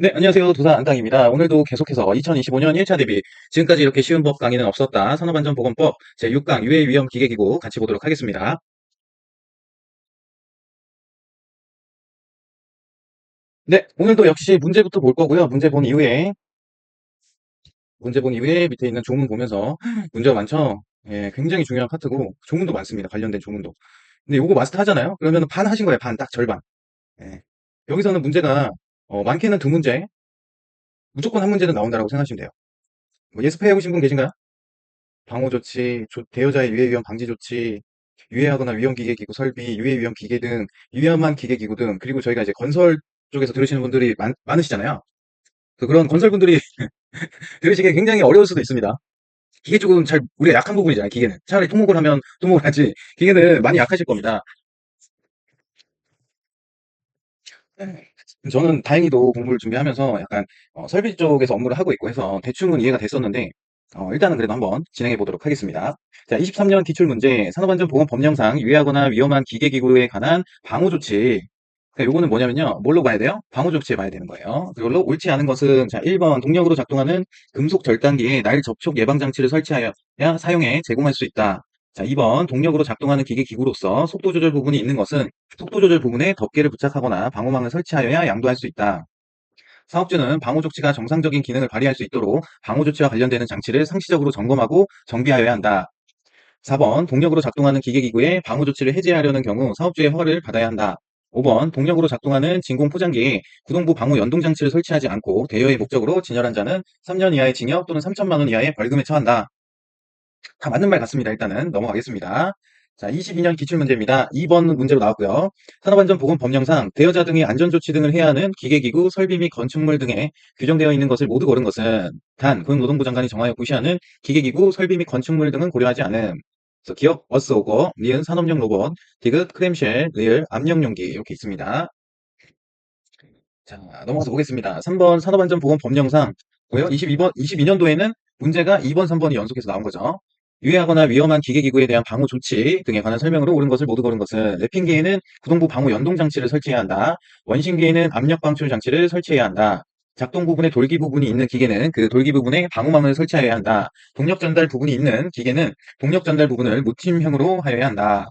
네, 안녕하세요. 도사 안당입니다. 오늘도 계속해서 2025년 1차 대비 지금까지 이렇게 쉬운 법 강의는 없었다. 산업안전보건법 제6강 유해위험 기계기구 같이 보도록 하겠습니다. 네, 오늘도 역시 문제부터 볼 거고요. 문제 본 이후에 밑에 있는 조문 보면서 문제가 많죠? 예, 굉장히 중요한 파트고 조문도 많습니다. 관련된 조문도. 근데 요거 마스터 하잖아요? 그러면 반 하신 거예요. 반, 딱 절반. 예. 여기서는 문제가 많게는 두 문제, 무조건 한 문제는 나온다라고 생각하시면 돼요. 뭐 예습해 오신 분 계신가요? 방호조치, 대여자의 유해위험 방지조치, 유해하거나 위험기계기구 설비, 유해위험 기계 등, 위험한 기계기구 등, 그리고 저희가 이제 건설 쪽에서 들으시는 분들이 많으시잖아요. 그런 건설분들이 들으시기에 굉장히 어려울 수도 있습니다. 기계 쪽은 우리가 약한 부분이잖아요, 기계는. 차라리 토목을 하면 토목을 하지, 기계는 많이 약하실 겁니다. 저는 다행히도 공부를 준비하면서 약간 설비 쪽에서 업무를 하고 있고 해서 대충은 이해가 됐었는데 일단은 그래도 한번 진행해 보도록 하겠습니다. 자, 23년 기출문제 산업안전보건법령상 유해하거나 위험한 기계기구에 관한 방호조치. 그러니까 요거는 뭐냐면요. 뭘로 봐야 돼요? 방호조치에 봐야 되는 거예요. 그걸로 옳지 않은 것은 자, 1번 동력으로 작동하는 금속 절단기에 날 접촉 예방장치를 설치하여 사용해 제공할 수 있다. 자, 2번 동력으로 작동하는 기계기구로서 속도 조절 부분이 있는 것은 속도 조절 부분에 덮개를 부착하거나 방호망을 설치하여야 양도할 수 있다. 사업주는 방호 조치가 정상적인 기능을 발휘할 수 있도록 방호 조치와 관련되는 장치를 상시적으로 점검하고 정비하여야 한다. 4번 동력으로 작동하는 기계기구에 방호 조치를 해제하려는 경우 사업주의 허가를 받아야 한다. 5번 동력으로 작동하는 진공 포장기에 구동부 방호 연동 장치를 설치하지 않고 대여의 목적으로 진열한 자는 3년 이하의 징역 또는 3천만 원 이하의 벌금에 처한다. 다 맞는 말 같습니다. 일단은 넘어가겠습니다. 자, 22년 기출문제입니다. 2번 문제로 나왔고요. 산업안전보건법령상 대여자 등이 안전조치 등을 해야 하는 기계기구, 설비 및 건축물 등에 규정되어 있는 것을 모두 고른 것은 단, 고용노동부 장관이 정하여 구시하는 기계기구, 설비 및 건축물 등은 고려하지 않음. 그래서 기업, 어스오거, 니은, 산업용 로봇, 디귿, 크램쉘, 리을, 압력용기 이렇게 있습니다. 자, 넘어가서 보겠습니다. 3번 산업안전보건법령상 고요. 22년도에는 문제가 2번, 3번이 연속해서 나온 거죠. 유해하거나 위험한 기계기구에 대한 방호 조치 등에 관한 설명으로 옳은 것을 모두 고른 것은 랩핑기에는 구동부 방호 연동 장치를 설치해야 한다. 원심기에는 압력 방출 장치를 설치해야 한다. 작동 부분에 돌기 부분이 있는 기계는 그 돌기 부분에 방호망을 설치하여야 한다. 동력 전달 부분이 있는 기계는 동력 전달 부분을 무침형으로 하여야 한다.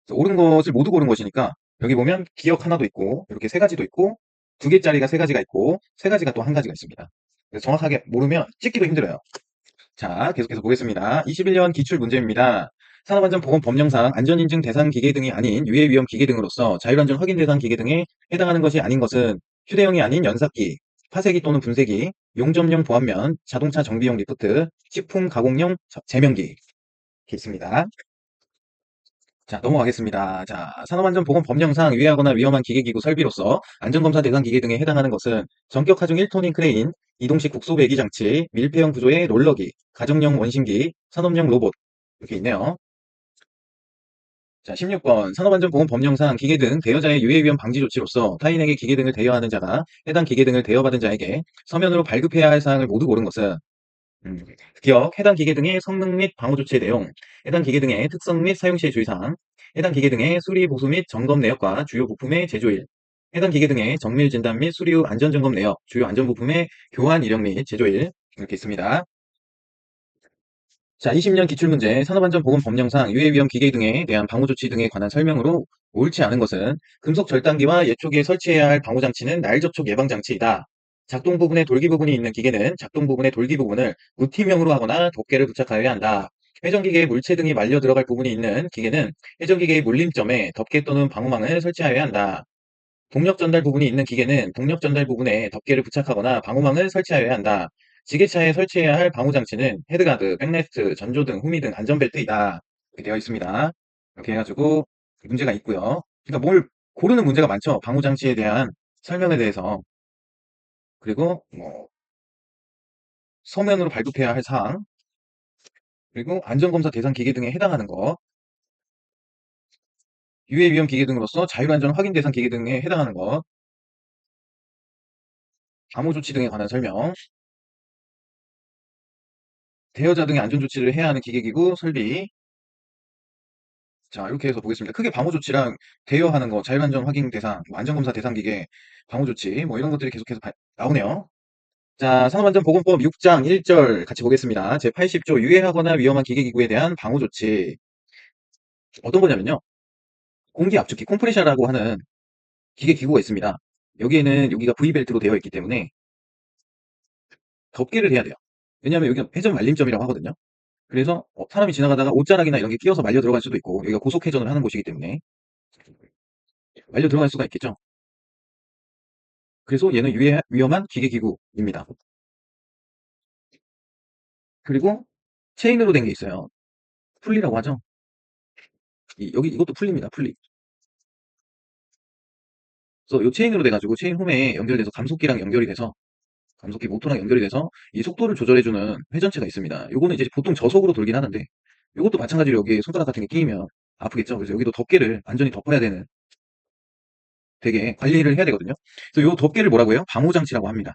그래서 옳은 것을 모두 고른 것이니까 여기 보면 기억 하나도 있고 이렇게 세 가지도 있고 두 개짜리가 세 가지가 있고 세 가지가 또 한 가지가 있습니다. 그래서 정확하게 모르면 찍기도 힘들어요. 자, 계속해서 보겠습니다. 21년 기출 문제입니다. 산업안전보건법령상 안전인증 대상 기계 등이 아닌 유해위험 기계 등으로서 자율안전 확인 대상 기계 등에 해당하는 것이 아닌 것은 휴대용이 아닌 연삭기, 파쇄기 또는 분쇄기, 용접용 보안면, 자동차 정비용 리프트, 식품 가공용 제명기 이렇게 있습니다. 자, 넘어가겠습니다. 자, 산업안전보건법령상 유해하거나 위험한 기계기구 설비로서 안전검사 대상 기계 등에 해당하는 것은 전격 하중 1톤인 크레인, 이동식 국소 배기 장치, 밀폐형 구조의 롤러기, 가정용 원심기, 산업용 로봇 이렇게 있네요. 자, 16번 산업안전보건법령상 기계 등 대여자의 유해위험 방지 조치로서 타인에게 기계 등을 대여하는 자가 해당 기계 등을 대여받은 자에게 서면으로 발급해야 할 사항을 모두 고른 것은 기억, 해당 기계 등의 성능 및 방호 조치의 내용, 해당 기계 등의 특성 및 사용 시의 주의사항, 해당 기계 등의 수리 보수 및 점검 내역과 주요 부품의 제조일, 해당 기계 등의 정밀 진단 및 수리 후 안전 점검 내역, 주요 안전 부품의 교환 이력 및 제조일 이렇게 있습니다. 자, 20년 기출문제 산업안전보건법령상 유해위험 기계 등에 대한 방호 조치 등에 관한 설명으로 옳지 않은 것은 금속 절단기와 예초기에 설치해야 할 방호 장치는 날 접촉 예방 장치이다. 작동 부분에 돌기 부분이 있는 기계는 작동 부분의 돌기 부분을 무팀형으로 하거나 덮개를 부착하여야 한다. 회전기계에 물체 등이 말려 들어갈 부분이 있는 기계는 회전기계의 물림점에 덮개 또는 방호망을 설치하여야 한다. 동력 전달 부분이 있는 기계는 동력 전달 부분에 덮개를 부착하거나 방호망을 설치하여야 한다. 지게차에 설치해야 할 방호 장치는 헤드가드, 백레스트, 전조등, 후미 등 안전벨트이다. 이렇게 되어 있습니다. 이렇게 해가지고 문제가 있고요. 그러니까 뭘 고르는 문제가 많죠. 방호 장치에 대한 설명에 대해서. 그리고 뭐 서면으로 발급해야 할 사항, 그리고 안전검사 대상 기계 등에 해당하는 것, 유해 위험 기계 등으로서 자율안전 확인 대상 기계 등에 해당하는 것, 방호 조치 등에 관한 설명, 대여자 등의 안전 조치를 해야 하는 기계기구 설비, 자, 이렇게 해서 보겠습니다. 크게 방호 조치랑 대여하는 거, 자율안전 확인 대상, 뭐 안전검사 대상 기계, 방호 조치, 뭐 이런 것들이 계속해서 나오네요. 자, 산업안전보건법 6장 1절 같이 보겠습니다. 제80조 유해하거나 위험한 기계기구에 대한 방호 조치. 어떤 거냐면요. 공기 압축기, 컴프레셔라고 하는 기계기구가 있습니다. 여기에는 여기가 V벨트로 되어 있기 때문에 덮개를 해야 돼요. 왜냐하면 여기가 회전 말림점이라고 하거든요. 그래서 사람이 지나가다가 옷자락이나 이런 게 끼어서 말려 들어갈 수도 있고 여기가 고속 회전을 하는 곳이기 때문에 말려 들어갈 수가 있겠죠. 그래서 얘는 위험한 기계기구입니다. 그리고 체인으로 된 게 있어요. 풀리라고 하죠. 여기 이것도 풀립니다. 풀리. 그래서 이 체인으로 돼가지고 체인 홈에 연결돼서 감속기랑 연결이 돼서 감속기 모터랑 연결이 돼서 이 속도를 조절해주는 회전체가 있습니다. 요거는 이제 보통 저속으로 돌긴 하는데 이것도 마찬가지로 여기에 손가락 같은 게 끼이면 아프겠죠. 그래서 여기도 덮개를 완전히 덮어야 되는 되게 관리를 해야 되거든요. 그래서 요 덮개를 뭐라고 해요? 방호장치라고 합니다.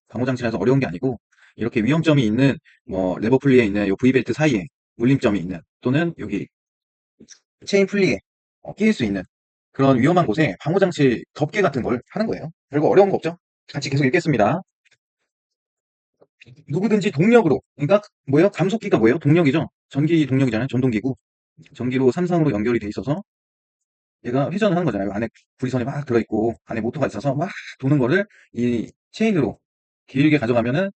방호장치라서 어려운 게 아니고 이렇게 위험점이 있는 뭐 레버 풀리에 있는 요 V벨트 사이에 물림점이 있는 또는 여기 체인 풀리에 끼일 수 있는 그런 위험한 곳에 방호장치 덮개 같은 걸 하는 거예요. 별거 어려운 거 없죠? 같이 계속 읽겠습니다. 누구든지 동력으로, 그러니까 뭐예요? 감속기가 뭐예요? 동력이죠? 전기 동력이잖아요. 전동기구. 전기로 삼상으로 연결이 돼 있어서 얘가 회전을 하는 거잖아요. 안에 구리선이 막 들어있고 안에 모터가 있어서 막 도는 거를 이 체인으로 길게 가져가면은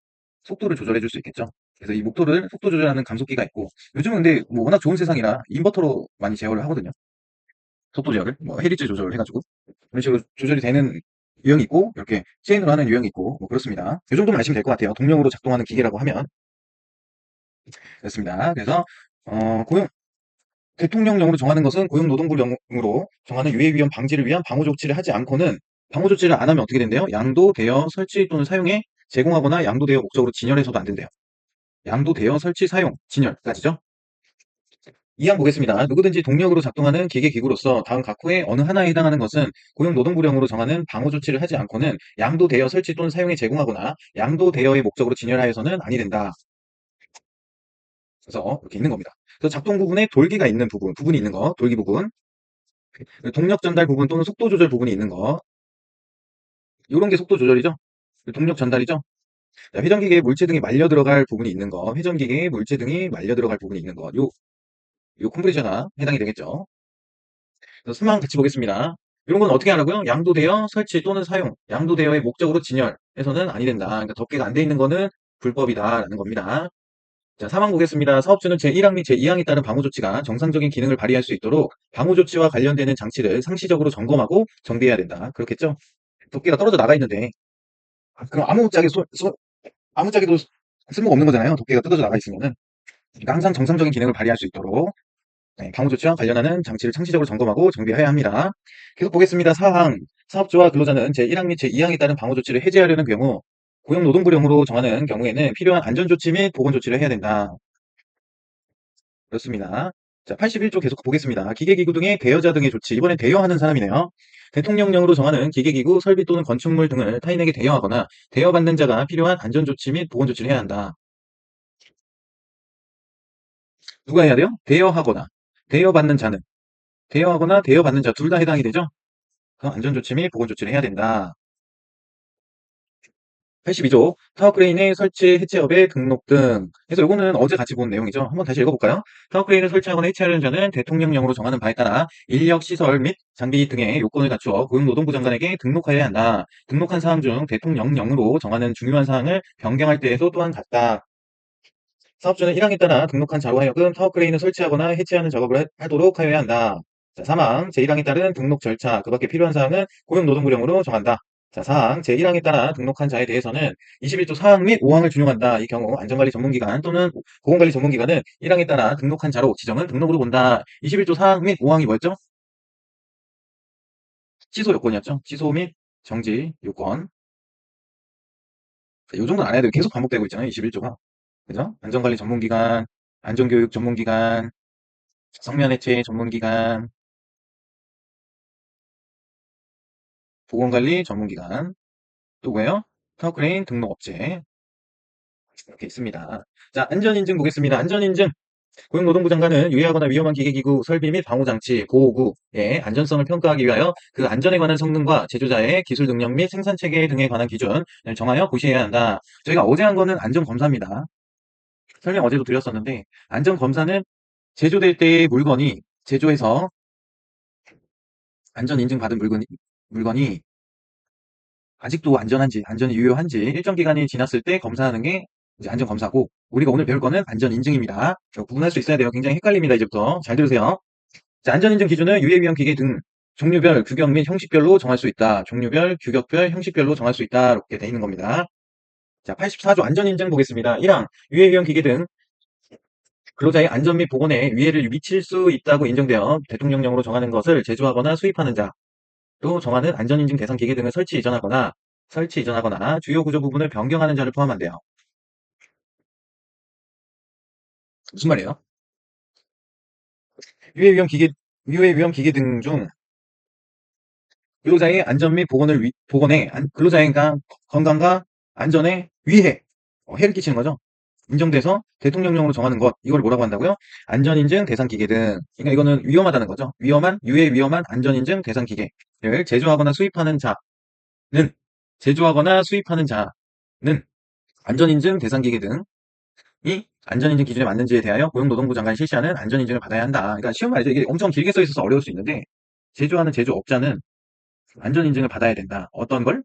속도를 조절해 줄 수 있겠죠. 그래서 이 목도를 속도 조절하는 감속기가 있고 요즘은 근데 뭐 워낙 좋은 세상이라 인버터로 많이 제어를 하거든요. 속도 제어를 뭐 헤리츠 조절을 해가지고 그런 식으로 조절이 되는 유형이 있고 이렇게 체인으로 하는 유형이 있고 뭐 그렇습니다. 이 정도만 아시면 될 것 같아요. 동력으로 작동하는 기계라고 하면 그렇습니다. 그래서 고용 대통령령으로 정하는 것은 고용노동부령으로 정하는 유해 위험 방지를 위한 방호 조치를 하지 않고는 방호 조치를 안 하면 어떻게 된대요? 양도, 대여, 설치 또는 사용에 제공하거나 양도, 대여 목적으로 진열해서도 안 된대요. 양도, 대여, 설치, 사용, 진열까지죠. 2항 보겠습니다. 누구든지 동력으로 작동하는 기계기구로서 다음 각 후에 어느 하나에 해당하는 것은 고용노동부령으로 정하는 방호 조치를 하지 않고는 양도, 대여, 설치 또는 사용에 제공하거나 양도, 대여의 목적으로 진열하여서는 아니 된다. 그래서 이렇게 있는 겁니다. 그래서 작동 부분에 돌기가 있는 부분이 있는 거, 돌기 부분, 동력 전달 부분 또는 속도 조절 부분이 있는 거, 이런 게 속도 조절이죠. 동력 전달이죠. 자, 회전기계에 물체 등이 말려 들어갈 부분이 있는 거, 회전기계에 물체 등이 말려 들어갈 부분이 있는 거, 요 컴프레셔가 해당이 되겠죠. 그래서 수망 같이 보겠습니다. 이런 건 어떻게 하라고요? 양도되어 설치 또는 사용, 양도되어의 목적으로 진열해서는 아니 된다. 그러니까 덮개가 안 돼 있는 거는 불법이다라는 겁니다. 자, 4항 보겠습니다. 사업주는 제1항 및 제2항에 따른 방호조치가 정상적인 기능을 발휘할 수 있도록 방호조치와 관련되는 장치를 상시적으로 점검하고 정비해야 된다. 그렇겠죠? 덮개가 떨어져 나가 있는데 그럼 아무짝에도 쓸모가 없는 거잖아요. 덮개가 뜯어져 나가 있으면은. 그러니까 항상 정상적인 기능을 발휘할 수 있도록 방호조치와 관련하는 장치를 상시적으로 점검하고 정비해야 합니다. 계속 보겠습니다. 4항 사업주와 근로자는 제1항 및 제2항에 따른 방호조치를 해제하려는 경우 고용노동부령으로 정하는 경우에는 필요한 안전조치 및 보건조치를 해야 된다. 그렇습니다. 자, 81조 계속 보겠습니다. 기계기구 등의 대여자 등의 조치. 이번엔 대여하는 사람이네요. 대통령령으로 정하는 기계기구, 설비 또는 건축물 등을 타인에게 대여하거나 대여받는 자가 필요한 안전조치 및 보건조치를 해야 한다. 누가 해야 돼요? 대여하거나 대여받는 자는 대여하거나 대여받는 자 둘 다 해당이 되죠? 그럼 안전조치 및 보건조치를 해야 된다. 82조 타워크레인의 설치 해체업의 등록 등 그래서 요거는 어제 같이 본 내용이죠. 한번 다시 읽어볼까요? 타워크레인을 설치하거나 해체하려는 자는 대통령령으로 정하는 바에 따라 인력, 시설 및 장비 등의 요건을 갖추어 고용노동부 장관에게 등록하여야 한다. 등록한 사항 중 대통령령으로 정하는 중요한 사항을 변경할 때에도 또한 같다. 사업주는 1항에 따라 등록한 자로 하여금 타워크레인을 설치하거나 해체하는 작업을 하도록 하여야 한다. 자, 3항 제1항에 따른 등록 절차, 그 밖에 필요한 사항은 고용노동부령으로 정한다. 자, 4항 제1항에 따라 등록한 자에 대해서는 21조 4항 및 5항을 준용한다. 이 경우 안전관리 전문기관 또는 보건관리 전문기관은 1항에 따라 등록한 자로 지정은 등록으로 본다. 21조 4항 및 5항이 뭐였죠? 취소 요건이었죠. 취소 및 정지 요건. 이 정도는 안 해도 계속 반복되고 있잖아요. 21조가. 그죠? 안전관리 전문기관, 안전교육 전문기관, 성면해체 전문기관, 보건관리 전문기관, 또 뭐예요? 타워크레인 등록업체 이렇게 있습니다. 자, 안전인증 보겠습니다. 안전인증 고용노동부 장관은 유해하거나 위험한 기계기구 설비 및 방호장치, 보호구의 안전성을 평가하기 위하여 그 안전에 관한 성능과 제조자의 기술 능력 및 생산체계 등에 관한 기준을 정하여 고시해야 한다. 저희가 어제 한 거는 안전검사입니다. 설명 어제도 드렸었는데 안전검사는 제조될 때의 물건이 제조해서 안전 인증 받은 물건이 아직도 안전한지, 안전이 유효한지 일정 기간이 지났을 때 검사하는 게 이제 안전검사고, 우리가 오늘 배울 거는 안전인증입니다. 구분할 수 있어야 돼요. 굉장히 헷갈립니다. 이제부터. 잘 들으세요. 자, 안전인증 기준은 유해위험 기계 등 종류별, 규격 및 형식별로 정할 수 있다. 종류별, 규격별, 형식별로 정할 수 있다. 이렇게 돼 있는 겁니다. 자, 84조 안전인증 보겠습니다. 1항, 유해위험 기계 등 근로자의 안전 및 보건에 위해를 미칠 수 있다고 인정되어 대통령령으로 정하는 것을 제조하거나 수입하는 자, 또 정하는 안전인증 대상 기계 등을 설치 이전하거나 주요 구조 부분을 변경하는 자를 포함한대요. 무슨 말이에요? 유해위험 기계 등 중 근로자의 안전 및 보건에 근로자의 건강과 안전에 해를 끼치는 거죠. 인정돼서 대통령령으로 정하는 것, 이걸 뭐라고 한다고요? 안전인증 대상 기계 등. 그러니까 이거는 위험하다는 거죠. 유해 위험한 안전인증 대상 기계를 제조하거나 수입하는 자는 안전인증 대상 기계 등이 안전인증 기준에 맞는지에 대하여 고용노동부 장관이 실시하는 안전인증을 받아야 한다. 그러니까 쉬운 말이죠. 이게 엄청 길게 써 있어서 어려울 수 있는데, 제조하는 제조업자는 안전인증을 받아야 된다. 어떤 걸?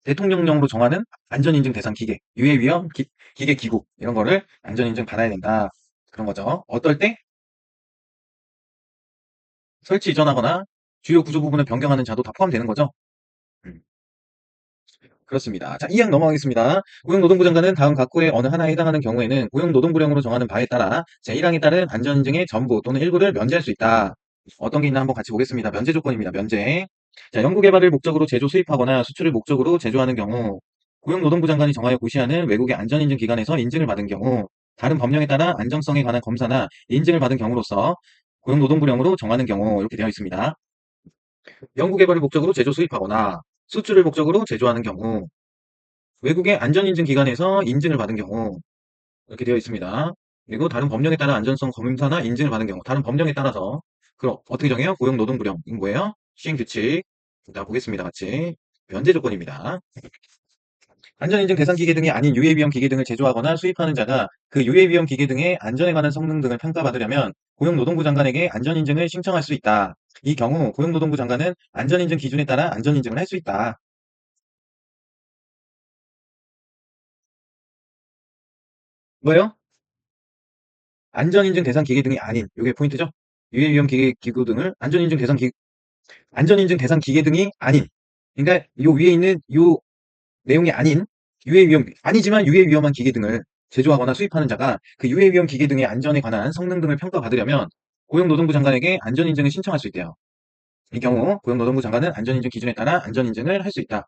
대통령령으로 정하는 안전인증 대상 유해위험 기계 기구, 이런 거를 안전인증 받아야 된다. 그런 거죠. 어떨 때? 설치 이전하거나 주요 구조 부분을 변경하는 자도 다 포함되는 거죠. 음, 그렇습니다. 자, 2항 넘어가겠습니다. 고용노동부 장관은 다음 각호의 어느 하나에 해당하는 경우에는 고용노동부령으로 정하는 바에 따라 제1항에 따른 안전인증의 전부 또는 일부를 면제할 수 있다. 어떤 게 있나 한번 같이 보겠습니다. 면제 조건입니다. 면제. 자, 연구개발을 목적으로 제조 수입하거나 수출을 목적으로 제조하는 경우, 고용노동부 장관이 정하여 고시하는 외국의 안전인증 기관에서 인증을 받은 경우, 다른 법령에 따라 안정성에 관한 검사나 인증을 받은 경우로서 고용노동부령으로 정하는 경우, 이렇게 되어 있습니다. 연구개발을 목적으로 제조 수입하거나 수출을 목적으로 제조하는 경우, 외국의 안전인증 기관에서 인증을 받은 경우, 이렇게 되어 있습니다. 그리고 다른 법령에 따라 안전성 검사나 인증을 받은 경우, 다른 법령에 따라서, 그럼 어떻게 정해요? 고용노동부령. 이건 뭐예요? 시행규칙. 자, 보겠습니다. 같이. 면제 조건입니다. 안전인증 대상 기계 등이 아닌 유해위험 기계 등을 제조하거나 수입하는 자가 그 유해위험 기계 등의 안전에 관한 성능 등을 평가받으려면 고용노동부 장관에게 안전인증을 신청할 수 있다. 이 경우 고용노동부 장관은 안전인증 기준에 따라 안전인증을 할 수 있다. 뭐예요? 안전인증 대상 기계 등이 아닌, 이게 포인트죠? 유해위험 기구 등을 안전인증 대상 기계 등이 아닌, 그러니까 요 위에 있는 요 내용이 아닌 아니지만 유해위험한 기계 등을 제조하거나 수입하는 자가 그 유해위험 기계 등의 안전에 관한 성능 등을 평가받으려면 고용노동부 장관에게 안전인증을 신청할 수 있대요. 이 경우 고용노동부 장관은 안전인증 기준에 따라 안전인증을 할 수 있다.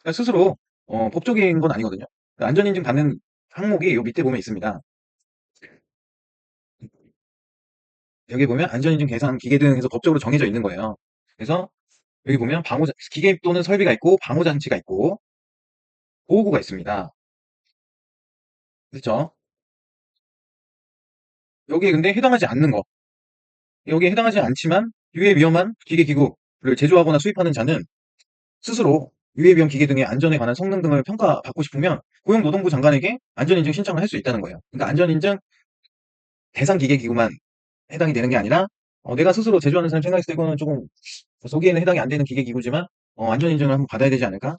그러니까 스스로 법적인 건 아니거든요. 그러니까 안전인증 받는 항목이 요 밑에 보면 있습니다. 여기 보면 안전인증 대상 기계 등 해서 법적으로 정해져 있는 거예요. 그래서 여기 보면 기계 또는 설비가 있고 방호장치가 있고 보호구가 있습니다. 그렇죠? 여기에 근데 해당하지 않는 거, 여기에 해당하지 않지만 유해위험한 기계기구를 제조하거나 수입하는 자는 스스로 유해위험 기계 등의 안전에 관한 성능 등을 평가받고 싶으면 고용노동부 장관에게 안전인증 신청을 할 수 있다는 거예요. 그러니까 안전인증 대상 기계기구만 해당이 되는 게 아니라, 내가 스스로 제조하는 사람 생각했을 때 이거는 조금 보기에는 해당이 안 되는 기계기구지만 안전인증을 한번 받아야 되지 않을까?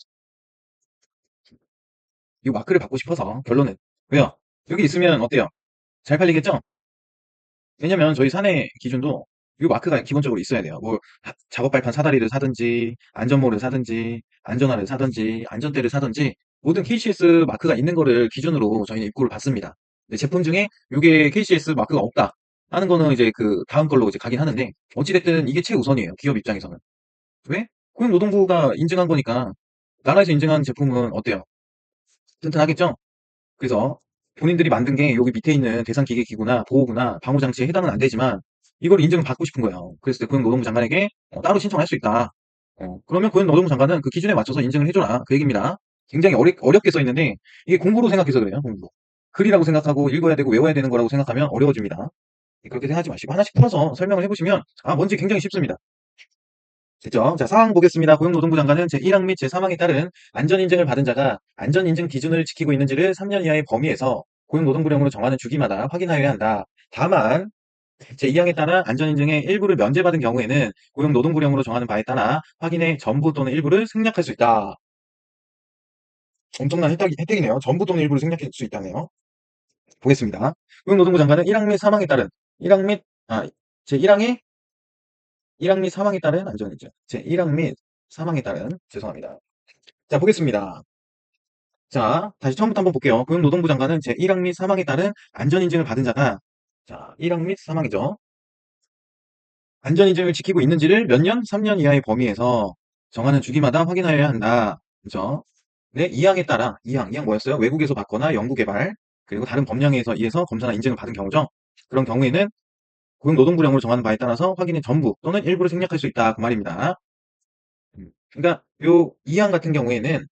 이 마크를 받고 싶어서. 결론은 왜요? 여기 있으면 어때요? 잘 팔리겠죠? 왜냐면 저희 사내 기준도 이 마크가 기본적으로 있어야 돼요. 뭐 작업 발판 사다리를 사든지 안전모를 사든지 안전화를 사든지 안전대를 사든지 모든 KCS 마크가 있는 거를 기준으로 저희는 입고를 받습니다. 근데 제품 중에 이게 KCS 마크가 없다 하는 거는 이제 그 다음 걸로 이제 가긴 하는데, 어찌됐든 이게 최우선이에요. 기업 입장에서는. 왜? 고용노동부가 인증한 거니까. 나라에서 인증한 제품은 어때요? 튼튼하겠죠? 그래서 본인들이 만든 게 여기 밑에 있는 대상기계기구나 보호구나 방호장치에 해당은 안 되지만 이걸 인증을 받고 싶은 거예요. 그랬을 때 고용노동부 장관에게 따로 신청할 수 있다. 그러면 고용노동부 장관은 그 기준에 맞춰서 인증을 해줘라. 그 얘기입니다. 굉장히 어렵게 써 있는데 이게 공부로 생각해서 그래요. 공부. 글이라고 생각하고 읽어야 되고 외워야 되는 거라고 생각하면 어려워집니다. 그렇게 생각하지 마시고 하나씩 풀어서 설명을 해보시면 뭔지 굉장히 쉽습니다. 됐죠? 자, 사항 보겠습니다. 고용노동부 장관은 제1항 및 제3항에 따른 안전인증을 받은 자가 안전인증 기준을 지키고 있는지를 3년 이하의 범위에서 고용노동부령으로 정하는 주기마다 확인하여야 한다. 다만 제2항에 따라 안전인증의 일부를 면제받은 경우에는 고용노동부령으로 정하는 바에 따라 확인의 전부 또는 일부를 생략할 수 있다. 엄청난 혜택이네요. 전부 또는 일부를 생략할 수 있다네요. 보겠습니다. 고용노동부 장관은 1항 및 3항에 따른 1항 및 제1항의 1항 및 3항에 따른 안전인증 제1항 및 3항에 따른 죄송합니다. 자, 보겠습니다. 자, 다시 처음부터 한번 볼게요. 고용노동부 장관은 제1항 및 3항에 따른 안전인증을 받은 자가 1항 및 3항이죠. 안전인증을 지키고 있는지를 몇 년? 3년 이하의 범위에서 정하는 주기마다 확인하여야 한다. 그죠? 네, 2항에 따라 2항 뭐였어요? 외국에서 받거나 연구개발 그리고 다른 법령에 의해서 검사나 인증을 받은 경우죠. 그런 경우에는 고용노동부령으로 정하는 바에 따라서 확인의 전부 또는 일부를 생략할 수 있다. 그 말입니다. 그러니까 요 2항 같은 경우에는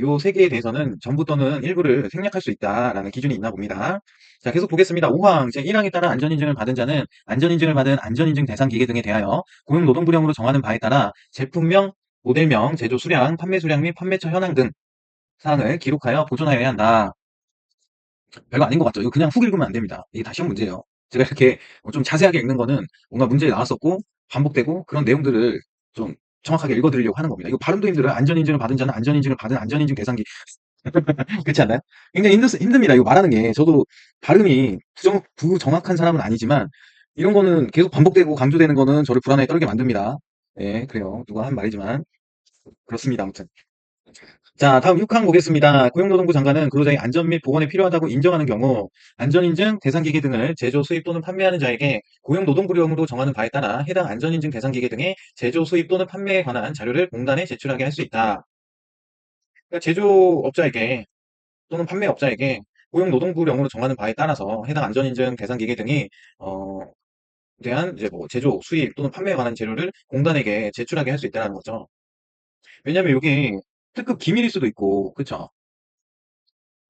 요 세 개에 대해서는 전부 또는 일부를 생략할 수 있다라는 기준이 있나 봅니다. 자, 계속 보겠습니다. 5항 제1항에 따라 안전인증을 받은 자는 안전인증을 받은 안전인증 대상 기계 등에 대하여 고용노동부령으로 정하는 바에 따라 제품명, 모델명, 제조 수량, 판매 수량 및 판매처 현황 등 사항을 기록하여 보존하여야 한다. 별거 아닌 것 같죠? 이거 그냥 훅 읽으면 안 됩니다. 이게 다 시험 문제예요. 제가 이렇게 좀 자세하게 읽는 거는 뭔가 문제에 나왔었고 반복되고 그런 내용들을 좀 정확하게 읽어드리려고 하는 겁니다. 이거 발음도 힘들어요. 안전인증을 받은 자는 안전인증을 받은 안전인증 대상기 그렇지 않나요? 굉장히 힘듭니다. 이거 말하는 게 저도 발음이 부정확한 사람은 아니지만 이런 거는 계속 반복되고 강조되는 거는 저를 불안에 떨게 만듭니다. 예, 그래요. 누가 한 말이지만 그렇습니다. 아무튼. 자, 다음 6항 보겠습니다. 고용노동부 장관은 근로자의 안전 및 보건에 필요하다고 인정하는 경우 안전인증 대상기계 등을 제조, 수입 또는 판매하는 자에게 고용노동부령으로 정하는 바에 따라 해당 안전인증 대상기계 등의 제조, 수입 또는 판매에 관한 자료를 공단에 제출하게 할 수 있다. 그러니까 제조업자에게 또는 판매업자에게 고용노동부령으로 정하는 바에 따라서 해당 안전인증 대상기계 등이 어, 대한 이제 뭐 제조, 수입 또는 판매에 관한 재료를 공단에게 제출하게 할 수 있다는 거죠. 왜냐하면 이게 특급 기밀일 수도 있고, 그쵸?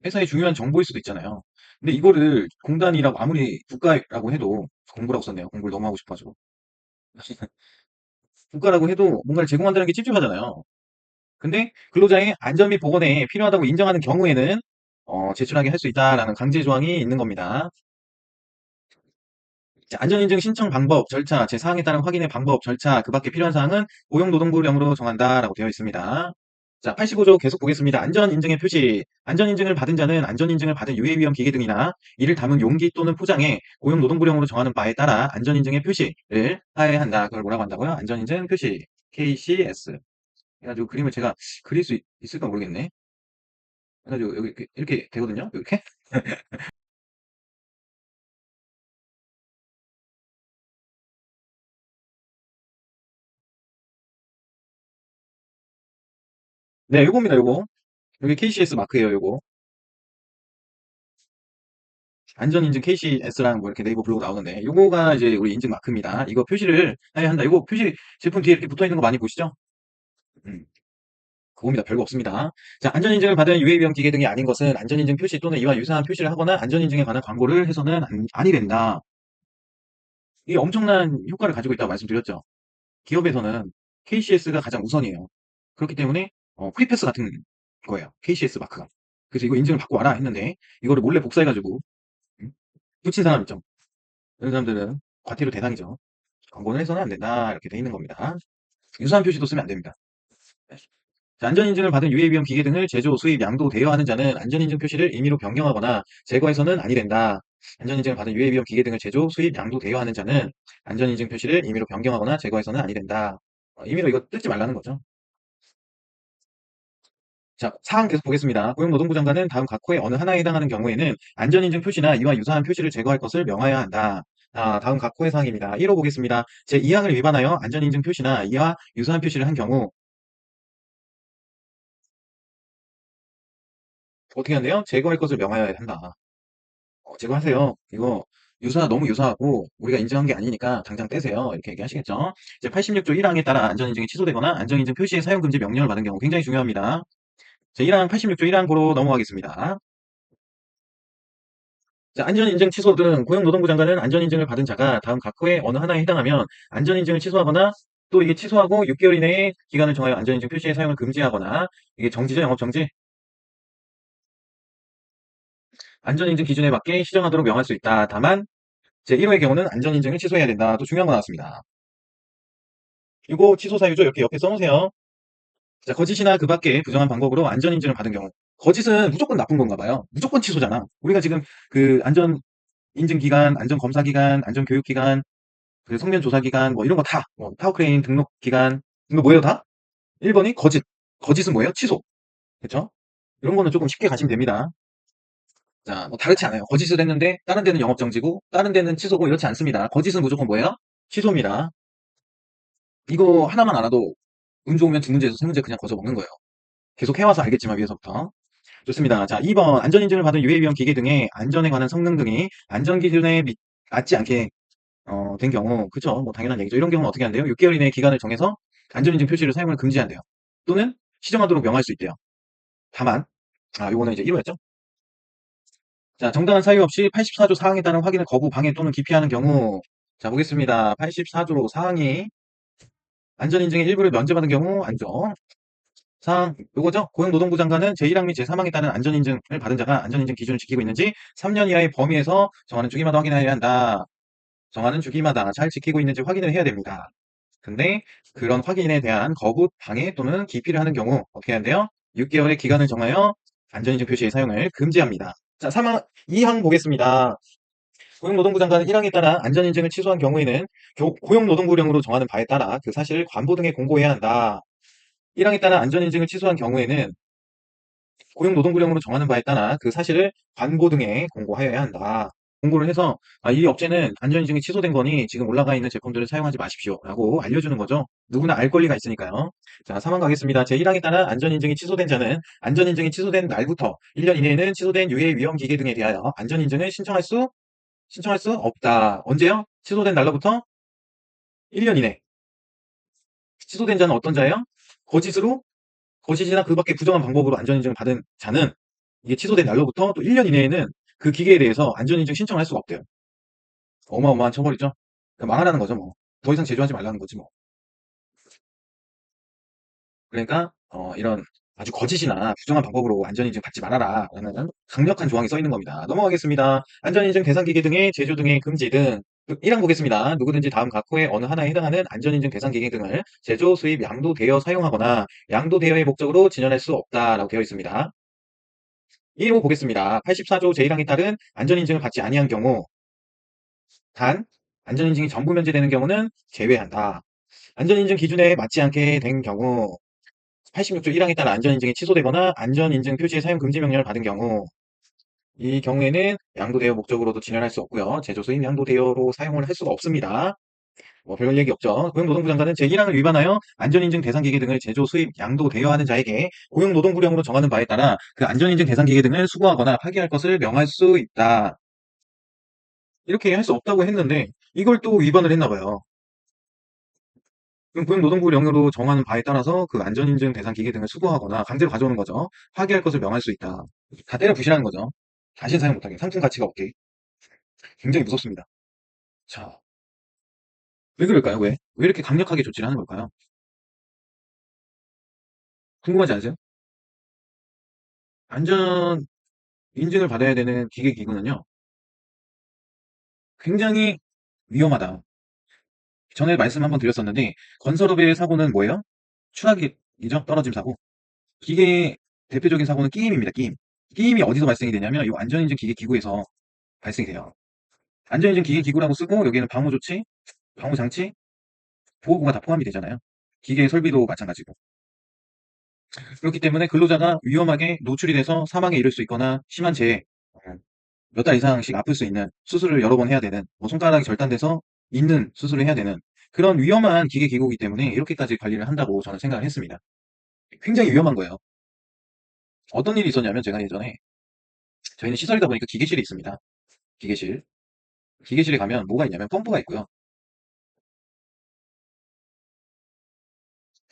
회사의 중요한 정보일 수도 있잖아요. 근데 이거를 공단이라고 아무리 국가라고 해도 공부라고 썼네요. 공부를 너무 하고 싶어가지고. 국가라고 해도 뭔가를 제공한다는 게 찝찝하잖아요. 근데 근로자의 안전 및 보건에 필요하다고 인정하는 경우에는 제출하게 할 수 있다라는 강제 조항이 있는 겁니다. 자, 안전인증 신청 방법, 절차, 제4항에 따른 확인의 방법, 절차, 그 밖에 필요한 사항은 고용노동부령으로 정한다라고 되어 있습니다. 자, 85조 계속 보겠습니다. 안전인증의 표시. 안전인증을 받은 자는 안전인증을 받은 유해위험 기계 등이나 이를 담은 용기 또는 포장에 고용노동부령으로 정하는 바에 따라 안전인증의 표시를 하여야 한다. 그걸 뭐라고 한다고요? 안전인증 표시. KCS. 그래가지고 그림을 제가 그릴 수 있을까 모르겠네. 그래가지고 여기 이렇게 되거든요. 이렇게. 네, 요겁니다, 요거. 여기 KCS 마크예요, 요거. 안전인증 KCS랑 뭐 이렇게 네이버 블로그 나오는데 요거가 이제 우리 인증 마크입니다. 이거 표시를 해야 한다. 요거 표시 제품 뒤에 이렇게 붙어 있는 거 많이 보시죠? 음, 그겁니다. 별거 없습니다. 자, 안전인증을 받은 유해위험 기계 등이 아닌 것은 안전인증 표시 또는 이와 유사한 표시를 하거나 안전인증에 관한 광고를 해서는 아니 된다. 이게 엄청난 효과를 가지고 있다고 말씀드렸죠. 기업에서는 KCS가 가장 우선이에요. 그렇기 때문에 프리패스 같은 거예요. KCS 마크가. 그래서 이거 인증을 받고 와라 했는데 이거를 몰래 복사해가지고 음, 붙인 사람 있죠. 이런 사람들은 과태료 대상이죠. 광고는 해서는 안 된다. 이렇게 돼 있는 겁니다. 유사한 표시도 쓰면 안 됩니다. 네. 자, 안전인증을 받은 유해위험 기계 등을 제조, 수입, 양도, 대여하는 자는 안전인증 표시를 임의로 변경하거나 제거해서는 아니 된다. 안전인증을 받은 유해위험 기계 등을 제조, 수입, 양도, 대여하는 자는 안전인증 표시를 임의로 변경하거나 제거해서는 아니 된다. 임의로 이거 뜯지 말라는 거죠. 자, 사항 계속 보겠습니다. 고용노동부 장관은 다음 각 호의 어느 하나에 해당하는 경우에는 안전인증 표시나 이와 유사한 표시를 제거할 것을 명하여야 한다. 다음 각 호의 사항입니다. 1호 보겠습니다. 제2항을 위반하여 안전인증 표시나 이와 유사한 표시를 한 경우 어떻게 한대요? 제거할 것을 명하여야 한다. 제거하세요. 이거 너무 유사하고 우리가 인증한 게 아니니까 당장 떼세요. 이렇게 얘기하시겠죠? 이제 86조 1항에 따라 안전인증이 취소되거나 안전인증 표시의 사용 금지 명령을 받은 경우 굉장히 중요합니다. 제1항 86조 1항 보러 넘어가겠습니다. 자, 안전인증 취소 등 고용노동부 장관은 안전인증을 받은 자가 다음 각 호의 어느 하나에 해당하면 안전인증을 취소하거나 또 이게 취소하고 6개월 이내에 기간을 정하여 안전인증 표시의 사용을 금지하거나 이게 정지죠, 영업정지. 안전인증 기준에 맞게 시정하도록 명할 수 있다. 다만 제1호의 경우는 안전인증을 취소해야 된다. 또 중요한 거 나왔습니다. 이거 취소 사유죠. 이렇게 옆에 써놓으세요. 자, 거짓이나 그 밖에 부정한 방법으로 안전인증을 받은 경우. 거짓은 무조건 나쁜 건가 봐요. 무조건 취소잖아. 우리가 지금 그 안전인증기간, 안전검사기간, 안전교육기간, 그 성면조사기간, 뭐 이런 거 다, 뭐 타워크레인 등록기간, 이거 뭐예요 다? 1번이 거짓. 거짓은 뭐예요? 취소. 그쵸? 이런 거는 조금 쉽게 가시면 됩니다. 자, 뭐 다르지 않아요. 거짓을 했는데 다른 데는 영업정지고 다른 데는 취소고 이렇지 않습니다. 거짓은 무조건 뭐예요? 취소입니다. 이거 하나만 알아도 운 좋으면 두 문제에서 세 문제 그냥 거저 먹는 거예요. 계속 해와서 알겠지만 위에서부터. 좋습니다. 자, 2번 안전인증을 받은 유해위험 기계 등의 안전에 관한 성능 등이 안전기준에 맞지 않게 된 경우 그쵸? 뭐 당연한 얘기죠. 이런 경우는 어떻게 한대요? 6개월 이내의 기간을 정해서 안전인증 표시를 사용을 금지한대요. 또는 시정하도록 명할 수 있대요. 다만 요거는 이제 1호였죠. 자, 정당한 사유 없이 84조 사항에 따른 확인을 거부, 방해 또는 기피하는 경우 자, 보겠습니다. 84조 사항이 안전인증의 일부를 면제받은 경우 안전 사항 요거죠. 고용노동부 장관은 제1항 및 제3항에 따른 안전인증을 받은 자가 안전인증 기준을 지키고 있는지 3년 이하의 범위에서 정하는 주기마다 확인해야 한다. 정하는 주기마다 잘 지키고 있는지 확인을 해야 됩니다. 근데 그런 확인에 대한 거부, 방해 또는 기피를 하는 경우 어떻게 하는데요? 6개월의 기간을 정하여 안전인증 표시의 사용을 금지합니다. 자, 3항, 2항 보겠습니다. 고용노동부 장관은 1항에 따라 안전인증을 취소한 경우에는 고용노동부령으로 정하는 바에 따라 그 사실을 관보 등에 공고해야 한다. 1항에 따라 안전인증을 취소한 경우에는 고용노동부령으로 정하는 바에 따라 그 사실을 관보 등에 공고하여야 한다. 공고를 해서 이 업체는 안전인증이 취소된 거니 지금 올라가 있는 제품들을 사용하지 마십시오 라고 알려주는 거죠. 누구나 알 권리가 있으니까요. 자, 3번 가겠습니다. 제1항에 따라 안전인증이 취소된 자는 안전인증이 취소된 날부터 1년 이내에는 취소된 유해 위험 기계 등에 대하여 안전인증을 신청할 수 없다. 언제요? 취소된 날로부터 1년 이내. 취소된 자는 어떤 자예요? 거짓으로 거짓이나 그 밖에 부정한 방법으로 안전인증을 받은 자는 이게 취소된 날로부터 또 1년 이내에는 그 기계에 대해서 안전인증 신청을 할 수가 없대요. 어마어마한 처벌이죠. 그러니까 망하라는 거죠, 뭐. 더 이상 제조하지 말라는 거지, 뭐. 그러니까, 이런 아주 거짓이나 부정한 방법으로 안전인증 받지 말아라. 라는 강력한 조항이 써 있는 겁니다. 넘어가겠습니다. 안전인증 대상기계 등의 제조 등의 금지 등 1항 보겠습니다. 누구든지 다음 각 호의 어느 하나에 해당하는 안전인증 대상기계 등을 제조, 수입, 양도, 대여, 사용하거나 양도, 대여의 목적으로 진열할 수 없다라고 되어 있습니다. 1호 보겠습니다. 84조 제1항에 따른 안전인증을 받지 아니한 경우 단 안전인증이 전부 면제되는 경우는 제외한다. 안전인증 기준에 맞지 않게 된 경우 86조 1항에 따라 안전인증이 취소되거나 안전인증 표시의 사용 금지 명령을 받은 경우 이 경우에는 양도대여 목적으로도 진열할 수 없고요. 제조 수입 양도대여로 사용을 할 수가 없습니다. 뭐 별별 얘기 없죠. 고용노동부 장관은 제1항을 위반하여 안전인증 대상기계 등을 제조, 수입, 양도, 대여하는 자에게 고용노동부령으로 정하는 바에 따라 그 안전인증 대상기계 등을 수거하거나 파기할 것을 명할 수 있다. 이렇게 할 수 없다고 했는데 이걸 또 위반을 했나 봐요. 그럼 고용노동부령으로 정하는 바에 따라서 그 안전인증 대상 기계 등을 수거하거나 강제로 가져오는 거죠. 파기할 것을 명할 수 있다. 다 때려 부시라는 거죠. 다시는 사용 못하게. 상품 가치가 없게. 굉장히 무섭습니다. 자, 왜 그럴까요? 왜? 왜 이렇게 강력하게 조치를 하는 걸까요? 궁금하지 않으세요? 안전 인증을 받아야 되는 기계 기구는요. 굉장히 위험하다. 전에 말씀 한번 드렸었는데 건설업의 사고는 뭐예요? 추락이죠. 떨어짐 사고. 기계의 대표적인 사고는 끼임입니다. 끼임. 끼임이 어디서 발생이 되냐면 이 안전인증 기계 기구에서 발생이 돼요. 안전인증 기계 기구라고 쓰고 여기에는 방호 조치, 방호 장치, 보호구가 다 포함이 되잖아요. 기계 설비도 마찬가지고. 그렇기 때문에 근로자가 위험하게 노출이 돼서 사망에 이를 수 있거나 심한 재해, 몇 달 이상씩 아플 수 있는 수술을 여러 번 해야 되는, 뭐 손가락이 절단돼서 있는 수술을 해야 되는 그런 위험한 기계 기구이기 때문에 이렇게까지 관리를 한다고 저는 생각을 했습니다. 굉장히 위험한 거예요. 어떤 일이 있었냐면 제가 예전에 저희는 시설이다 보니까 기계실이 있습니다. 기계실. 기계실에 가면 뭐가 있냐면 펌프가 있고요.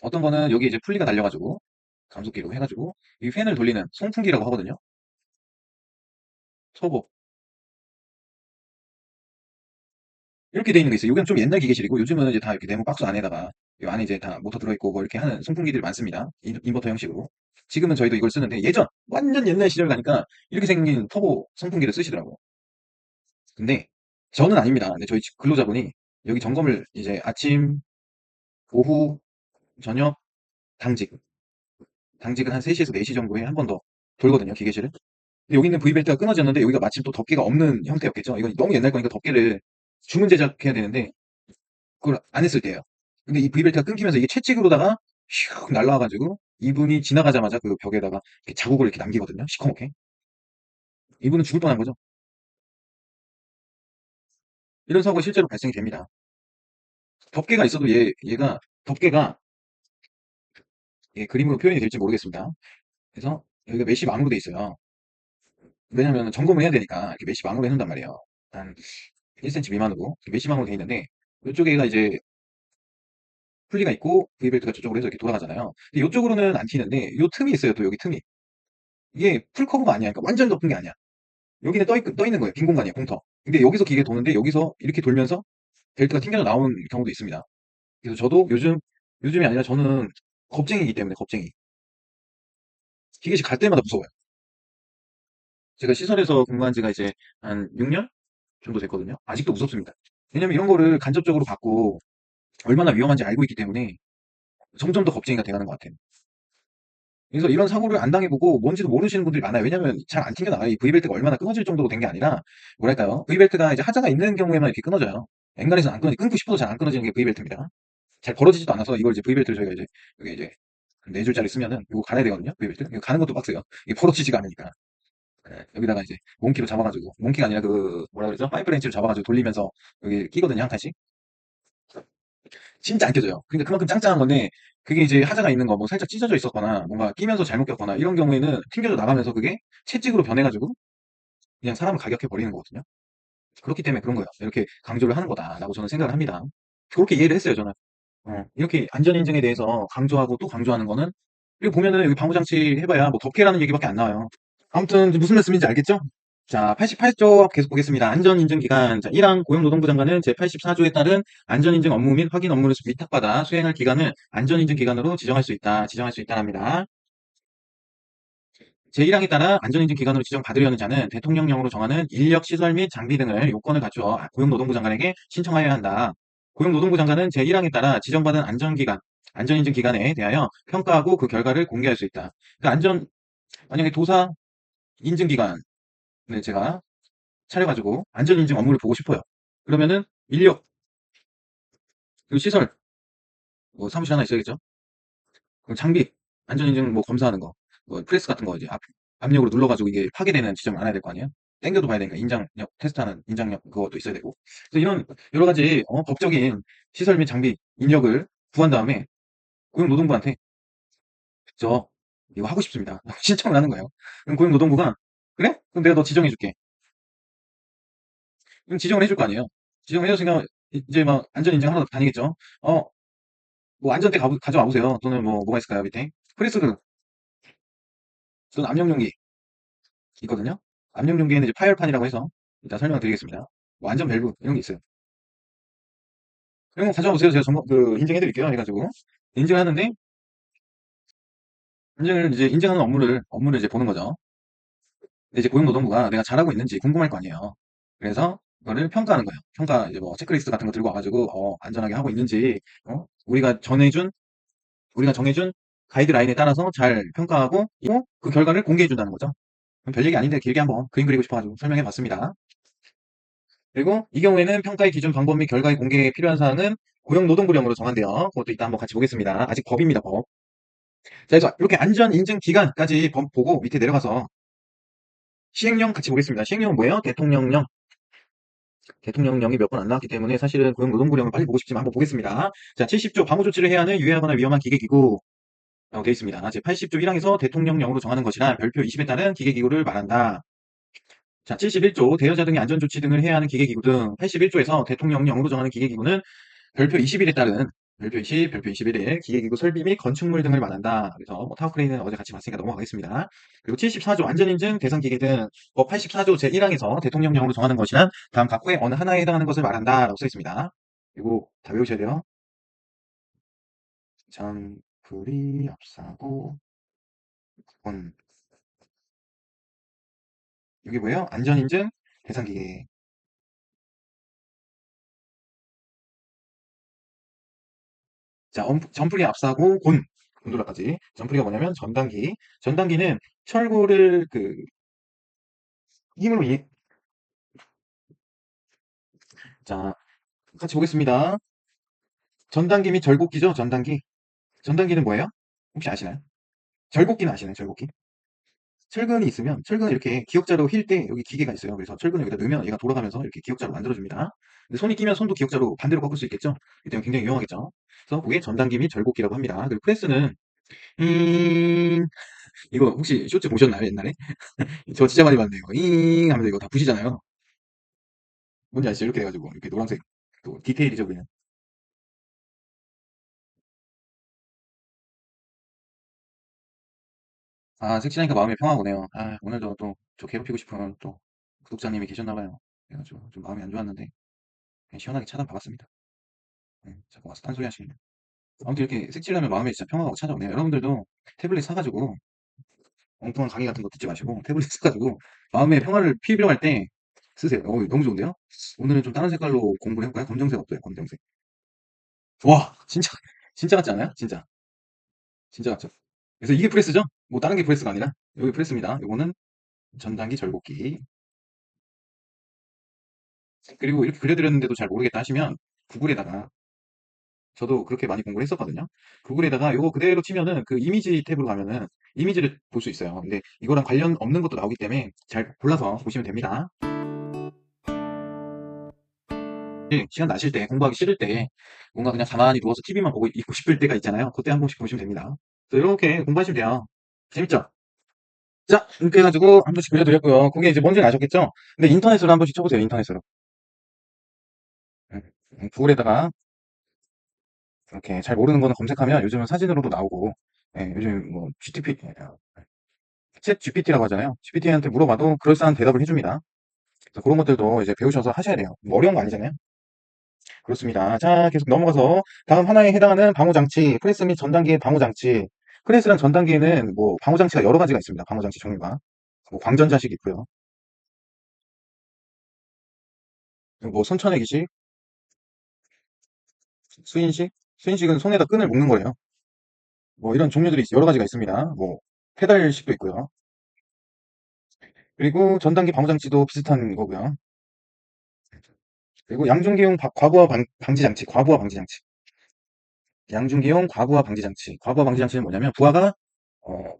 어떤 거는 여기 이제 풀리가 달려가지고 감속기로 해가지고 이 팬을 돌리는 송풍기라고 하거든요. 터보. 이렇게 돼 있는 게 있어요. 이건 좀 옛날 기계실이고 요즘은 이제 다 이렇게 네모 박스 안에다가 이 안에 이제 다 모터 들어있고 뭐 이렇게 하는 송풍기들이 많습니다. 인버터 형식으로. 지금은 저희도 이걸 쓰는데 예전 완전 옛날 시절 가니까 이렇게 생긴 터보 송풍기를 쓰시더라고요. 근데 저는 아닙니다. 근데 저희 집 근로자분이 여기 점검을 이제 아침, 오후, 저녁, 당직. 당직은 한 3시에서 4시 정도에 한 번 더 돌거든요, 기계실을. 근데 여기 있는 V벨트가 끊어졌는데 여기가 마침 또 덮개가 없는 형태였겠죠. 이건 너무 옛날 거니까 덮개를 주문 제작해야 되는데 그걸 안 했을 때예요. 근데 이 V벨트가 끊기면서 이게 채찍으로다가 슉 날라와가지고 이분이 지나가자마자 그 벽에다가 이렇게 자국을 이렇게 남기거든요. 시커멓게. 이분은 죽을 뻔한 거죠. 이런 사고가 실제로 발생이 됩니다. 덮개가 있어도 얘가 덮개가 그림으로 표현이 될지 모르겠습니다. 그래서 여기가 메쉬망으로 돼 있어요. 왜냐면 점검을 해야 되니까 이렇게 메쉬망으로 해놓는단 말이에요. 한 1cm 미만으로 메쉬망으로 돼 있는데 이쪽에가 이제 풀리가 있고 V벨트가 저쪽으로 해서 이렇게 돌아가잖아요. 근데 이쪽으로는 안 튀는데 이 틈이 있어요. 또 여기 틈이. 이게 풀커브가 아니야. 그러니까 완전 덮은 게 아니야. 여기는 떠 있는 거예요. 빈 공간이에요. 공터. 근데 여기서 기계 도는데 여기서 이렇게 돌면서 벨트가 튕겨져 나오는 경우도 있습니다. 그래서 저도 요즘이 아니라 저는 겁쟁이기 때문에 겁쟁이. 기계식 갈 때마다 무서워요. 제가 시설에서 근무한 지가 이제 한 6년 정도 됐거든요. 아직도 무섭습니다. 왜냐면 이런 거를 간접적으로 받고 얼마나 위험한지 알고 있기 때문에 점점 더 겁쟁이가 돼가는 것 같아요. 그래서 이런 사고를 안 당해보고 뭔지도 모르시는 분들이 많아요. 왜냐면 잘 안 튕겨나가요. 이 V벨트가 얼마나 끊어질 정도로 된 게 아니라, 뭐랄까요. V벨트가 이제 하자가 있는 경우에만 이렇게 끊어져요. 엔간해서는 안 끊고 싶어도 잘 안 끊어지는 게 V벨트입니다. 잘 벌어지지도 않아서 이걸 이제 V벨트를 저희가 이제, 여기 이제, 4줄짜리 쓰면은 이거 갈아야 되거든요. V벨트. 이거 가는 것도 빡세요. 이게 벌어지지가 않으니까. 여기다가 이제 몽키로 잡아가지고, 몽키가 아니라 그, 뭐라 그러죠? 파이프 렌치를 잡아가지고 돌리면서 여기 끼거든요. 한 칸씩. 진짜 안 껴져요. 그러니까 그만큼 짱짱한 건데 그게 이제 하자가 있는 거 뭐 살짝 찢어져 있었거나 뭔가 끼면서 잘못 꼈거나 이런 경우에는 튕겨져 나가면서 그게 채찍으로 변해가지고 그냥 사람을 가격해 버리는 거거든요. 그렇기 때문에 그런 거예요. 이렇게 강조를 하는 거다라고 저는 생각을 합니다. 그렇게 이해를 했어요, 저는. 이렇게 안전인증에 대해서 강조하고 또 강조하는 거는 여기 보면은 여기 방호장치 해봐야 뭐 덕혜라는 얘기밖에 안 나와요. 아무튼 무슨 말씀인지 알겠죠? 자, 88조 계속 보겠습니다. 안전인증기간. 자, 1항 고용노동부 장관은 제84조에 따른 안전인증 업무 및 확인 업무를 위탁받아 수행할 기간을 안전인증기간으로 지정할 수 있다. 지정할 수 있다랍니다. 제1항에 따라 안전인증기관으로 지정받으려는 자는 대통령령으로 정하는 인력, 시설 및 장비 등을 요건을 갖추어 고용노동부 장관에게 신청하여야 한다. 고용노동부 장관은 제1항에 따라 지정받은 안전인증기관에 대하여 평가하고 그 결과를 공개할 수 있다. 만약에 도사 인증기관을 제가 차려가지고 안전인증 업무를 보고 싶어요. 그러면은 인력, 그리고 시설, 뭐 사무실 하나 있어야겠죠? 그럼 장비, 안전인증 뭐 검사하는 거, 뭐 프레스 같은 거 이제 압력으로 눌러가지고 이게 파괴되는 지점을 알아야 될 거 아니에요? 땡겨도 봐야 되니까 인장력 테스트하는 인장력 그것도 있어야 되고. 그래서 이런 여러 가지 법적인 시설 및 장비, 인력을 구한 다음에 고용노동부한테 저 이거 하고 싶습니다. 신청을 하는 거예요. 그럼 고용노동부가 그래? 그럼 내가 너 지정해줄게. 그럼 지정을 해줄 거 아니에요? 지정을 해줬으니까 이제 막 안전인증 하러 다니겠죠? 뭐 안전대 가져와 보세요. 또는 뭐가 있을까요 밑에? 프레스드 또는 압력용기 있거든요. 압력용기에는 이제 파열판이라고 해서 이따 설명드리겠습니다. 뭐 안전 밸브 이런 게 있어요. 이런 거 가져와 보세요. 제가 인증해 드릴게요. 해가지고 인증을 하는데 인증하는 업무를 이제 보는 거죠. 근데 이제 고용노동부가 내가 잘하고 있는지 궁금할 거 아니에요. 그래서 이거를 평가하는 거예요. 평가 이제 뭐 체크리스트 같은 거 들고 와가지고 안전하게 하고 있는지 우리가 정해준 가이드라인에 따라서 잘 평가하고 그 결과를 공개해 준다는 거죠. 별 얘기 아닌데 길게 한번 그림 그리고 싶어가지고 설명해 봤습니다. 그리고 이 경우에는 평가의 기준 방법 및 결과의 공개에 필요한 사항은 고용노동부령으로 정한대요. 그것도 이따 한번 같이 보겠습니다. 아직 법입니다, 법. 자, 그래서 이렇게 안전 인증 기간까지 법 보고 밑에 내려가서 시행령 같이 보겠습니다. 시행령은 뭐예요? 대통령령. 대통령령이 몇 번 안 나왔기 때문에 사실은 고용노동부령을 빨리 보고 싶지만 한번 보겠습니다. 자, 70조 방호 조치를 해야 하는 유해하거나 위험한 기계기구 라고 되어 있습니다. 제 80조 1항에서 대통령령으로 정하는 것이란 별표 20에 따른 기계기구를 말한다. 자, 71조 대여자 등의 안전조치 등을 해야 하는 기계기구 등 81조에서 대통령령으로 정하는 기계기구는 별표 21에 따른 별표 20, 별표 21일, 기계기구 설비 및 건축물 등을 말한다. 그래서 뭐 타워크레인은 어제 같이 봤으니까 넘어가겠습니다. 그리고 74조 안전인증 대상기계 등 법 84조 제1항에서 대통령령으로 정하는 것이란 다음 각구의 어느 하나에 해당하는 것을 말한다. 라고 써 있습니다. 이거 다 외우셔야 돼요. 전불이 앞서고 본 이게 뭐예요? 안전인증 대상기계. 자, 점프기 앞서고 곤돌라까지. 점프기가 뭐냐면 전단기. 전단기는 철골을 그 힘으로 자, 같이 보겠습니다. 전단기 및 절곡기죠, 전단기. 전단기는 뭐예요? 혹시 아시나요? 절곡기는 아시나요, 절곡기? 철근이 있으면, 철근을 이렇게 기역자로 휠 때 여기 기계가 있어요. 그래서 철근을 여기다 넣으면 얘가 돌아가면서 이렇게 기역자로 만들어줍니다. 근데 손이 끼면 손도 기역자로 반대로 꺾을 수 있겠죠? 이 때문에 굉장히 위험하겠죠? 그래서 그게 전단기 및 절곡기라고 합니다. 그리고 프레스는, 이거 혹시 쇼츠 보셨나요, 옛날에? 저 진짜 많이 봤는데, 이거, 하면서 이거 다 부시잖아요. 뭔지 아시죠? 이렇게 해가지고, 이렇게 노란색, 또 디테일이죠, 그냥. 아, 색칠하니까 마음이 평화가 오네요. 아, 오늘도 또 저 괴롭히고 싶은 또 구독자님이 계셨나봐요. 그래가지고 좀 마음이 안 좋았는데 그냥 시원하게 차단 박았습니다. 자꾸 와서 딴소리 하시네. 아무튼 이렇게 색칠하면 마음에 진짜 평화가 찾아오네요. 여러분들도 태블릿 사가지고 엉뚱한 강의 같은 거 듣지 마시고 태블릿 사가지고 마음의 평화를 필요할 때 쓰세요. 너무 좋은데요? 오늘은 좀 다른 색깔로 공부를 해볼까요? 검정색 어때요? 검정색. 와, 진짜 같지 않아요? 진짜. 진짜 같죠? 그래서 이게 프레스죠? 뭐 다른 게 프레스가 아니라 여기 프레스입니다. 요거는 전단기 절곡기. 그리고 이렇게 그려드렸는데도 잘 모르겠다 하시면 구글에다가 저도 그렇게 많이 공부를 했었거든요. 구글에다가 요거 그대로 치면은 그 이미지 탭으로 가면은 이미지를 볼 수 있어요. 근데 이거랑 관련 없는 것도 나오기 때문에 잘 골라서 보시면 됩니다. 시간 나실 때, 공부하기 싫을 때, 뭔가 그냥 가만히 누워서 TV만 보고 있고 싶을 때가 있잖아요. 그때 한 번씩 보시면 됩니다. 그래서 이렇게 공부하시면 돼요. 재밌죠? 자, 이렇게 해가지고 한 번씩 그려드렸고요. 그게 이제 뭔지 아셨겠죠? 근데 인터넷으로 한 번씩 쳐보세요. 인터넷으로. 구글에다가 이렇게 잘 모르는 거는 검색하면 요즘은 사진으로도 나오고, 요즘 뭐 챗 GPT라고 하잖아요. GPT한테 물어봐도 그럴싸한 대답을 해줍니다. 그래서 그런 것들도 이제 배우셔서 하셔야 돼요. 뭐 어려운 거 아니잖아요. 그렇습니다. 자, 계속 넘어가서 다음 하나에 해당하는 방호장치, 프레스 및 전단기의 방호장치. 프레스랑 전단기에는 뭐 방호장치가 여러 가지가 있습니다. 방호장치 종류가. 뭐 광전자식 있고요. 뭐 손쳐내기식, 수인식. 수인식은 손에다 끈을 묶는 거예요. 뭐 이런 종류들이 여러 가지가 있습니다. 뭐 페달식도 있고요. 그리고 전단기 방호장치도 비슷한 거고요. 그리고 양중기용 과부하 방지 장치, 과부하 방지 장치. 양중기용 과부하 방지 장치. 과부하 방지 장치는 뭐냐면 부하가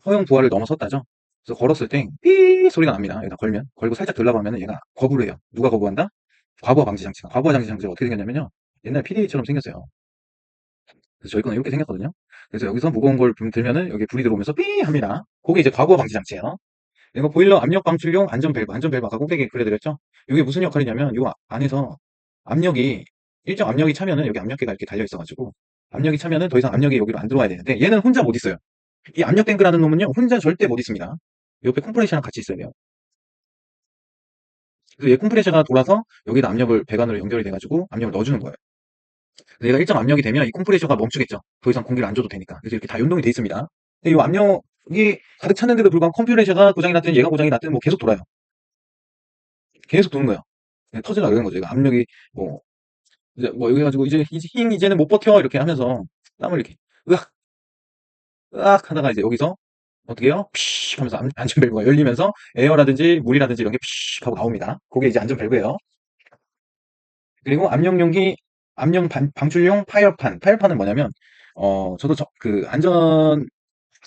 허용 부하를 넘어섰다죠. 그래서 걸었을 때 삐 소리가 납니다. 여기다 걸면 걸고 살짝 들라고 하면 얘가 거부를 해요. 누가 거부한다? 과부하 방지 장치가. 과부하 방지 장치가 어떻게 생겼냐면요. 옛날 PDA처럼 생겼어요. 그래서 저희 거는 이렇게 생겼거든요. 그래서 여기서 무거운 걸 들면은 여기 불이 들어오면서 삐 합니다. 그게 이제 과부하 방지 장치예요. 이거 보일러 압력 방출용 안전 밸브 아까 꼭대기에 그려드렸죠? 이게 무슨 역할이냐면 이 안에서 압력이 일정 압력이 차면은 여기 압력계가 이렇게 달려 있어가지고 압력이 차면은 더 이상 압력이 여기로 안 들어와야 되는데 얘는 혼자 못 있어요. 이 압력 탱크라는 놈은요 혼자 절대 못 있습니다. 옆에 컴프레셔랑 같이 있어야 돼요. 그래서 얘 컴프레셔가 돌아서 여기다 압력을 배관으로 연결이 돼가지고 압력을 넣어주는 거예요. 그래서 얘가 일정 압력이 되면 이 컴프레셔가 멈추겠죠. 더 이상 공기를 안 줘도 되니까. 그래서 이렇게 다 연동이 돼 있습니다. 근데 이 압력이 가득 찼는데도 불구하고 컴프레셔가 고장이 났든 얘가 고장이 났든 뭐 계속 돌아요. 계속 도는 거예요. 터지려고 그러는 거죠. 이거 압력이 뭐 이제 뭐 여기 해가지고 이제 이제는 못 버텨 이렇게 하면서 땀을 이렇게 으악 으악 하다가 이제 여기서 어떻게 해요? 피쉬 하면서 안전밸브가 열리면서 에어라든지 물이라든지 이런 게 피쉬 하고 나옵니다. 그게 이제 안전밸브예요. 그리고 방출용 파열판. 파열판은 뭐냐면 저도 그 안전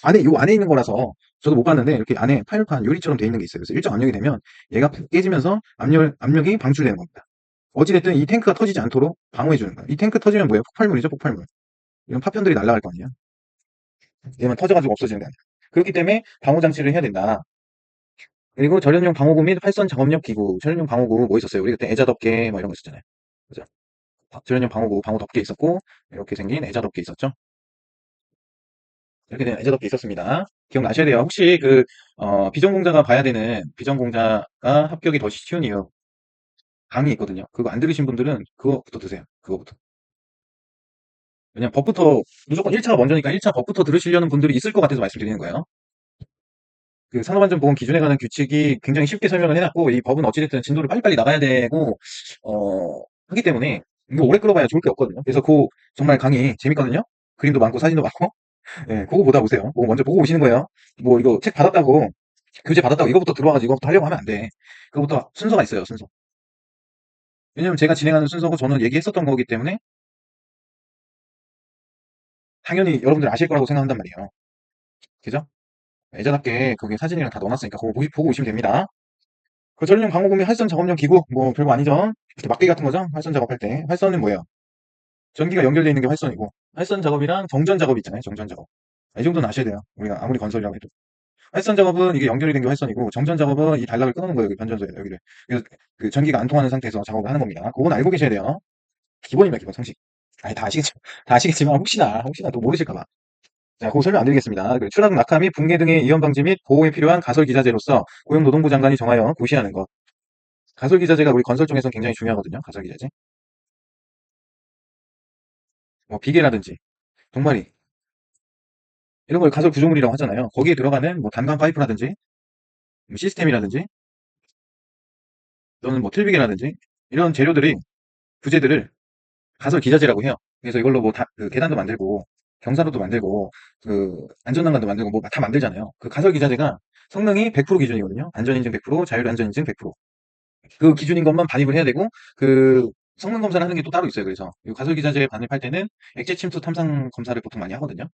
안에 요 안에 있는 거라서 저도 못 봤는데 이렇게 안에 파열판 유리처럼 돼 있는 게 있어요. 그래서 일정 압력이 되면 얘가 깨지면서 압력이 방출되는 겁니다. 어찌됐든 이 탱크가 터지지 않도록 방어해 주는 거예요. 이 탱크 터지면 뭐예요? 폭발물이죠, 폭발물. 이런 파편들이 날아갈 거 아니에요. 얘만 터져가지고 없어지는 게 아니라. 그렇기 때문에 방호 장치를 해야 된다. 그리고 전련용 방호구 및 활선 작업용 기구. 전련용 방호구 뭐 있었어요? 우리 그때 애자덮개 뭐 이런 거 있었잖아요. 그죠? 절연형 방호 덮개 있었고, 이렇게 생긴 애자 덮개 있었죠. 이렇게 된 애자 덮개 있었습니다. 기억나셔야 돼요. 혹시 비전공자가 봐야 되는 비전공자가 합격이 더 쉬운 이유, 강의 있거든요. 그거 안 들으신 분들은 그거부터 드세요. 그거부터. 왜냐면 법부터, 무조건 1차가 먼저니까 1차 법부터 들으시려는 분들이 있을 것 같아서 말씀드리는 거예요. 그 산업안전보건 기준에 관한 규칙이 굉장히 쉽게 설명을 해놨고, 이 법은 어찌됐든 진도를 빨리빨리 나가야 되고, 하기 때문에, 이거 오래 끌어봐야 좋을 게 없거든요. 그래서 정말 강의 재밌거든요. 그림도 많고 사진도 많고. 예, 그거 보다 오세요. 그거 먼저 보고 오시는 거예요. 뭐 이거 책 받았다고, 교재 받았다고 이거부터 들어와가지고 이거부터 하려고 하면 안 돼. 그거부터 순서가 있어요, 순서. 왜냐면 제가 진행하는 순서고 저는 얘기했었던 거기 때문에 당연히 여러분들 아실 거라고 생각한단 말이에요. 그죠? 예전답게 거기 사진이랑 다 넣어놨으니까 그거 보고 오시면 됩니다. 그 전용 방호구미 활선 작업용 기구 뭐 별거 아니죠. 이렇게 막대기 같은 거죠. 활선 작업할 때 활선은 뭐예요? 전기가 연결되어 있는 게 활선이고, 활선 작업이랑 정전 작업 있잖아요. 정전 작업. 이 정도는 아셔야 돼요. 우리가 아무리 건설이라고 해도. 활선 작업은 이게 연결이 된 게 활선이고, 정전 작업은 이 단락을 끊는 거예요. 여기 변전소에 여기를. 그래서 그 전기가 안 통하는 상태에서 작업을 하는 겁니다. 그건 알고 계셔야 돼요. 기본입니다. 기본 상식. 아니 다 아시겠죠. 다 아시겠지만 혹시나 또 모르실까 봐. 자, 그거 설명 안 드리겠습니다. 추락, 낙하 및 붕괴 등의 위험 방지 및 보호에 필요한 가설 기자재로서 고용노동부 장관이 정하여 고시하는 것. 가설 기자재가 우리 건설 쪽에서는 굉장히 중요하거든요. 가설 기자재. 뭐 비계라든지 동마리 이런 걸 가설 구조물이라고 하잖아요. 거기에 들어가는 뭐 단관 파이프라든지 뭐 시스템이라든지 또는 뭐 틀비계라든지 이런 재료들이 부재들을 가설 기자재라고 해요. 그래서 이걸로 그 계단도 만들고 경사로도 만들고 그 안전난간도 만들고 뭐 다 만들잖아요. 그 가설 기자재가 성능이 100% 기준이거든요. 안전인증 100%, 자율 안전인증 100%. 그 기준인 것만 반입을 해야 되고 그 성능 검사를 하는 게 또 따로 있어요. 그래서 이 가설 기자재 반입할 때는 액체 침투 탐상 검사를 보통 많이 하거든요.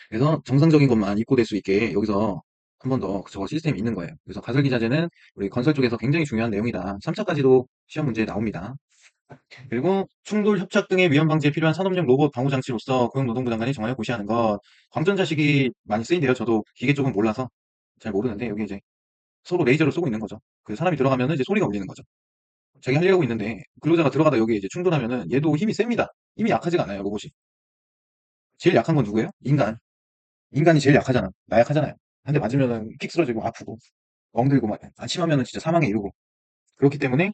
그래서 정상적인 것만 입고될 수 있게 여기서 한 번 더 저거 시스템이 있는 거예요. 그래서 가설기 자재는 우리 건설 쪽에서 굉장히 중요한 내용이다. 3차까지도 시험 문제에 나옵니다. 그리고 충돌, 협착 등의 위험 방지에 필요한 산업용 로봇 방호 장치로서 고용노동부 장관이 정하여 고시하는 것. 광전자식이 많이 쓰인대요. 저도 기계 쪽은 몰라서 잘 모르는데 여기 이제 서로 레이저를 쏘고 있는 거죠. 그 사람이 들어가면은 이제 소리가 울리는 거죠. 자기 할 일 하고 있는데 근로자가 들어가다 여기 이제 충돌하면은 얘도 힘이 셉니다. 힘이 약하지가 않아요, 로봇이. 제일 약한 건 누구예요? 인간. 인간이 제일 약하잖아. 나약하잖아요. 한 대 맞으면은 픽 쓰러지고 아프고 엉들고 막 심하면은 진짜 사망에 이르고 그렇기 때문에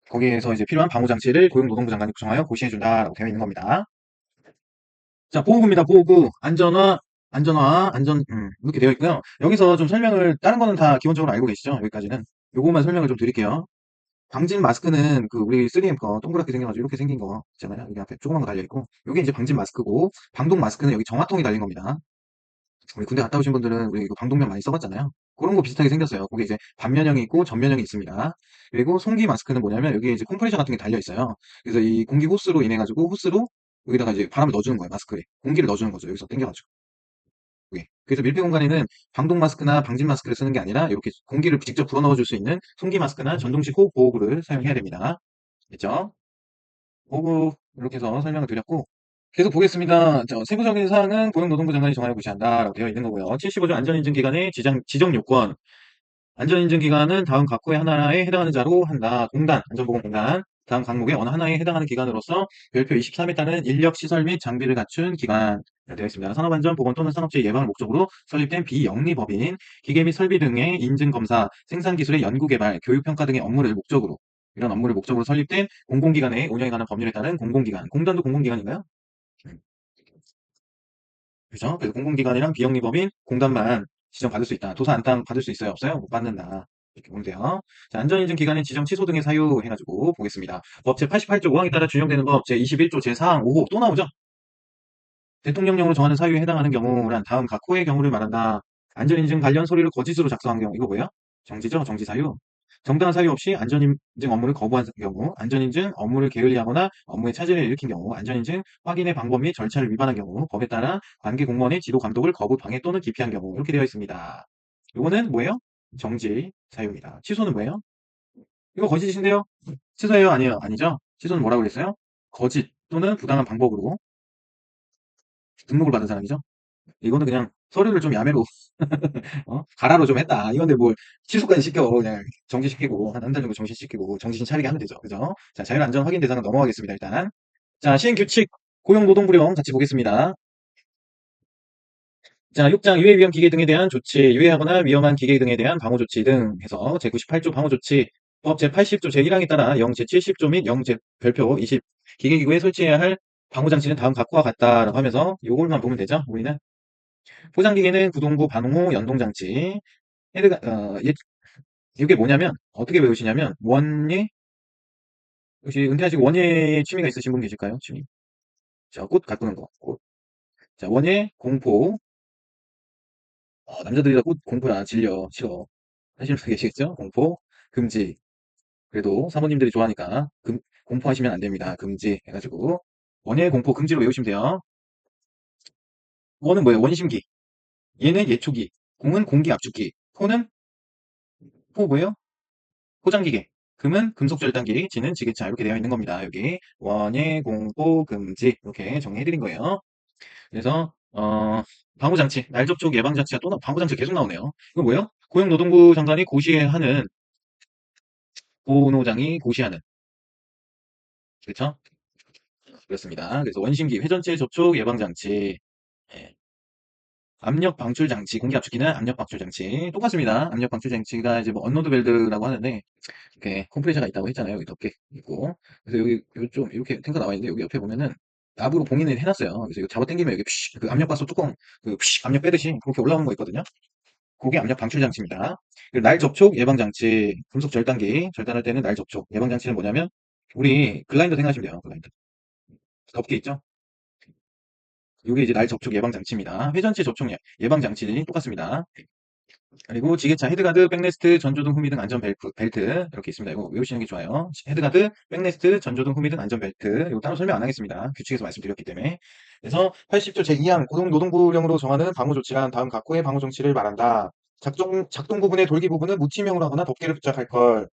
거기에서 이제 필요한 방호 장치를 고용노동부 장관이 구성하여 고시해준다라고 되어 있는 겁니다. 자, 보호구입니다. 보호구 안전 이렇게 되어 있고요. 여기서 좀 설명을 다른 거는 다 기본적으로 알고 계시죠? 여기까지는 요것만 설명을 좀 드릴게요. 방진 마스크는 그 우리 3M 거 동그랗게 생겨가지고 이렇게 생긴 거 있잖아요. 여기 앞에 조그만 거 달려 있고 요게 이제 방진 마스크고 방독 마스크는 여기 정화통이 달린 겁니다. 우리 군대 갔다 오신 분들은 우리 이거 방독면 많이 써봤잖아요. 그런 거 비슷하게 생겼어요. 거기 이제 반면형이 있고 전면형이 있습니다. 그리고 송기 마스크는 뭐냐면 여기에 이제 컴프레셔 같은 게 달려 있어요. 그래서 이 공기 호스로 인해 가지고 호스로 여기다가 이제 바람을 넣어주는 거예요. 마스크에 공기를 넣어주는 거죠. 여기서 당겨가지고. 여기. 그래서 밀폐 공간에는 방독 마스크나 방진 마스크를 쓰는 게 아니라 이렇게 공기를 직접 불어 넣어줄 수 있는 송기 마스크나 전동식 호흡 보호구를 사용해야 됩니다. 됐죠? 보고 이렇게 해서 설명을 드렸고 계속 보겠습니다. 세부적인 사항은 고용노동부 장관이 정하여 고시한다라고 되어 있는 거고요. 75조 안전인증기관의 지정 요건. 안전인증기관은 다음 각 호의 하나에 해당하는 자로 한다. 공단, 안전보건공단. 다음 항목의 어느 하나에 해당하는 기관으로서 별표 23에 따른 인력, 시설 및 장비를 갖춘 기관. 되어 있습니다. 산업안전, 보건 또는 산업재해 예방을 목적으로 설립된 비영리법인, 기계 및 설비 등의 인증검사, 생산기술의 연구개발, 교육평가 등의 업무를 목적으로 이런 업무를 목적으로 설립된 공공기관의 운영에 관한 법률에 따른 공공기관. 공단도 공공기관인가요? 음, 그죠? 그래서 공공기관이랑 비영리법인, 공단만 지정받을 수 있다. 도서 안땅 받을 수 있어요? 없어요? 못 받는다. 이렇게 보면 돼요. 자, 안전인증 기관의 지정 취소 등의 사유 해가지고 보겠습니다. 법 제88조 5항에 따라 준용되는 법 제21조 제4항 5호 또 나오죠? 대통령령으로 정하는 사유에 해당하는 경우란 다음 각 호의 경우를 말한다. 안전인증 관련 서류를 거짓으로 작성한 경우. 이거 뭐예요? 정지죠? 정지 사유. 정당한 사유 없이 안전인증 업무를 거부한 경우, 안전인증 업무를 게을리하거나 업무에 차질을 일으킨 경우, 안전인증 확인의 방법 및 절차를 위반한 경우, 법에 따라 관계 공무원의 지도 감독을 거부, 방해 또는 기피한 경우 이렇게 되어 있습니다. 이거는 뭐예요? 정지 사유입니다. 취소는 뭐예요? 이거 거짓이신데요? 취소해요? 아니에요? 아니죠? 취소는 뭐라고 그랬어요? 거짓 또는 부당한 방법으로 등록을 받은 사람이죠. 이거는 그냥 서류를 좀 야매로 가라로 좀 했다. 이건데 뭘 취소까지 시켜. 그냥 정지시키고, 한 달 정도 정지시키고, 정신 차리게 하면 되죠. 그죠? 자, 자율안전 확인 대상은 넘어가겠습니다, 일단. 자, 시행규칙, 고용노동부령 같이 보겠습니다. 자, 6장 유해 위험 기계 등에 대한 조치, 유해하거나 위험한 기계 등에 대한 방호 조치 등 해서 제98조 방호 조치, 법 제80조 제1항에 따라 0 제70조 및 0 제 별표 20 기계기구에 설치해야 할 방호 장치는 다음 각과 같다라고 하면서 요걸만 보면 되죠. 우리는 포장기계는 구동부 반호 연동 장치, 헤드가 이게 뭐냐면 어떻게 외우시냐면 원예 혹시 은퇴하시고 원예 취미가 있으신 분 계실까요? 취미. 자, 꽃 가꾸는 거. 꽃. 자, 원예 공포. 남자들이 다 꽃 공포야 질려 싫어. 하시는 분 계시겠죠? 공포 금지. 그래도 사모님들이 좋아하니까 공포하시면 안 됩니다. 금지 해가지고 원예 공포 금지로 외우시면 돼요. 원은 뭐예요? 원심기. 얘는 예초기. 공은 공기 압축기. 포는 포 뭐예요? 포장기계. 금은 금속 절단기. 지는 지게차 이렇게 되어 있는 겁니다. 여기 원예 공포 금지 이렇게 정리해드린 거예요. 그래서 방호장치, 날접촉 예방장치가 또 방호장치 계속 나오네요. 이거 뭐예요? 고용노동부 장관이 고시하는 고노장이 고시하는 그렇죠? 그렇습니다. 그래서 원심기 회전체 접촉 예방장치, 예. 압력 방출 장치, 공기 압축기는 압력 방출 장치 똑같습니다. 압력 방출 장치가 이제 뭐 언로드 벨트라고 하는데 이렇게 컴프레셔가 있다고 했잖아요. 여기 덮개 있고 그래서 여기 좀 이렇게 탱크 나와 있는데 여기 옆에 보면은 납으로 봉인을 해놨어요. 그래서 이거 잡아 당기면 여기 그 압력밥솥 뚜껑 압력 빼듯이 그렇게 올라오는 거 있거든요. 그게 압력 방출 장치입니다. 그리고 날 접촉 예방 장치, 금속 절단기 절단할 때는 날 접촉 예방 장치는 뭐냐면 우리 글라인더 생각하시면 돼요. 글라인더 덮개 있죠? 이게 이제 날 접촉 예방 장치입니다. 회전체 접촉 예방 장치 똑같습니다. 그리고 지게차 헤드가드, 백레스트, 전조등, 후미등, 안전벨트 이렇게 있습니다. 이거 외우시는 게 좋아요. 헤드가드, 백레스트, 전조등, 후미등, 안전벨트 이거 따로 설명 안 하겠습니다. 규칙에서 말씀드렸기 때문에. 그래서 80조 제2항 고용노동부령으로 정하는 방호 조치란 다음 각호의 방호 정치를 말한다. 작동 부분의 돌기 부분은 무침형으로 하거나 덮개를 부착할 걸.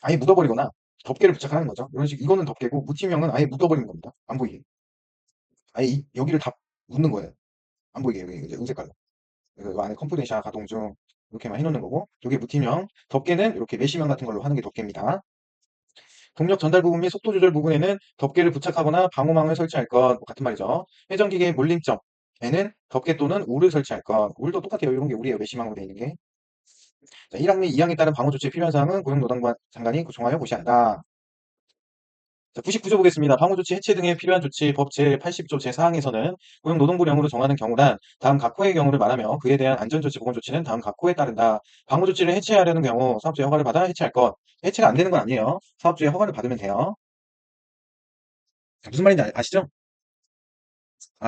아예 묻어버리거나 덮개를 부착하는 거죠. 이런 식 이거는 덮개고 무침형은 아예 묻어버리는 겁니다. 안 보이게. 아예 여기를 다 묻는 거예요. 안 보이게 여기 이제 은색깔로. 그래서 이 안에 컴프레셔 가동 중 이렇게만 해놓는 거고 이게 무팀형 덮개는 이렇게 메쉬망 같은 걸로 하는 게 덮개입니다. 동력 전달 부분 및 속도 조절 부분에는 덮개를 부착하거나 방호망을 설치할 것 같은 말이죠. 회전기계의 몰림점에는 덮개 또는 울을 설치할 것. 울도 똑같아요. 이런 게 울이에요. 메쉬망으로 되어 있는 게. 자, 1항 및 2항에 따른 방호 조치에 필요한 사항은 고용노동부 장관이 정하여 고시한다. 자, 99조 보겠습니다. 방호조치 해체 등에 필요한 조치 법 제80조 제4항에서는 고용노동부령으로 정하는 경우란 다음 각 호의 경우를 말하며 그에 대한 안전조치, 보건조치는 다음 각 호에 따른다. 방호조치를 해체하려는 경우 사업주의 허가를 받아 해체할 것. 해체가 안 되는 건 아니에요. 사업주의 허가를 받으면 돼요. 무슨 말인지 아시죠?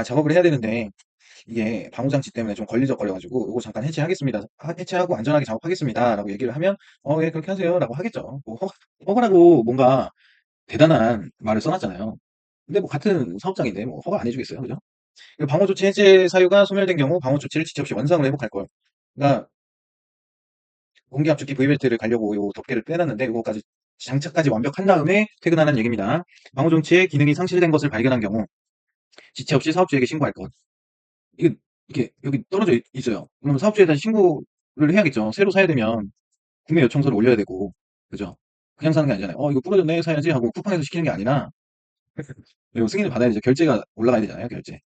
작업을 해야 되는데 이게 방호장치 때문에 좀 걸리적거려가지고 이거 잠깐 해체하겠습니다. 해체하고 안전하게 작업하겠습니다. 라고 얘기를 하면 예, 그렇게 하세요. 라고 하겠죠. 뭐 허가라고 뭔가 대단한 말을 써놨잖아요. 근데 뭐 같은 사업장인데 뭐 허가 안 해주겠어요, 그죠? 그리고 방호조치 해제 사유가 소멸된 경우 방호조치를 지체 없이 원상으로 회복할 걸. 그러니까 공기압축기 V벨트를 가려고 요 덮개를 빼놨는데 이거까지 장착까지 완벽한 다음에 퇴근하는 얘기입니다. 방호조치의 기능이 상실된 것을 발견한 경우 지체 없이 사업주에게 신고할 것. 이게 이렇게 여기 떨어져 있어요. 그러면 사업주에 대한 신고를 해야겠죠. 새로 사야 되면 구매 요청서를 올려야 되고, 그죠? 그냥 사는 게 아니잖아요. 이거 부러졌네 사야지 하고 쿠팡에서 시키는 게 아니라 이거 승인을 받아야 되죠. 결제가 올라가야 되잖아요, 결제.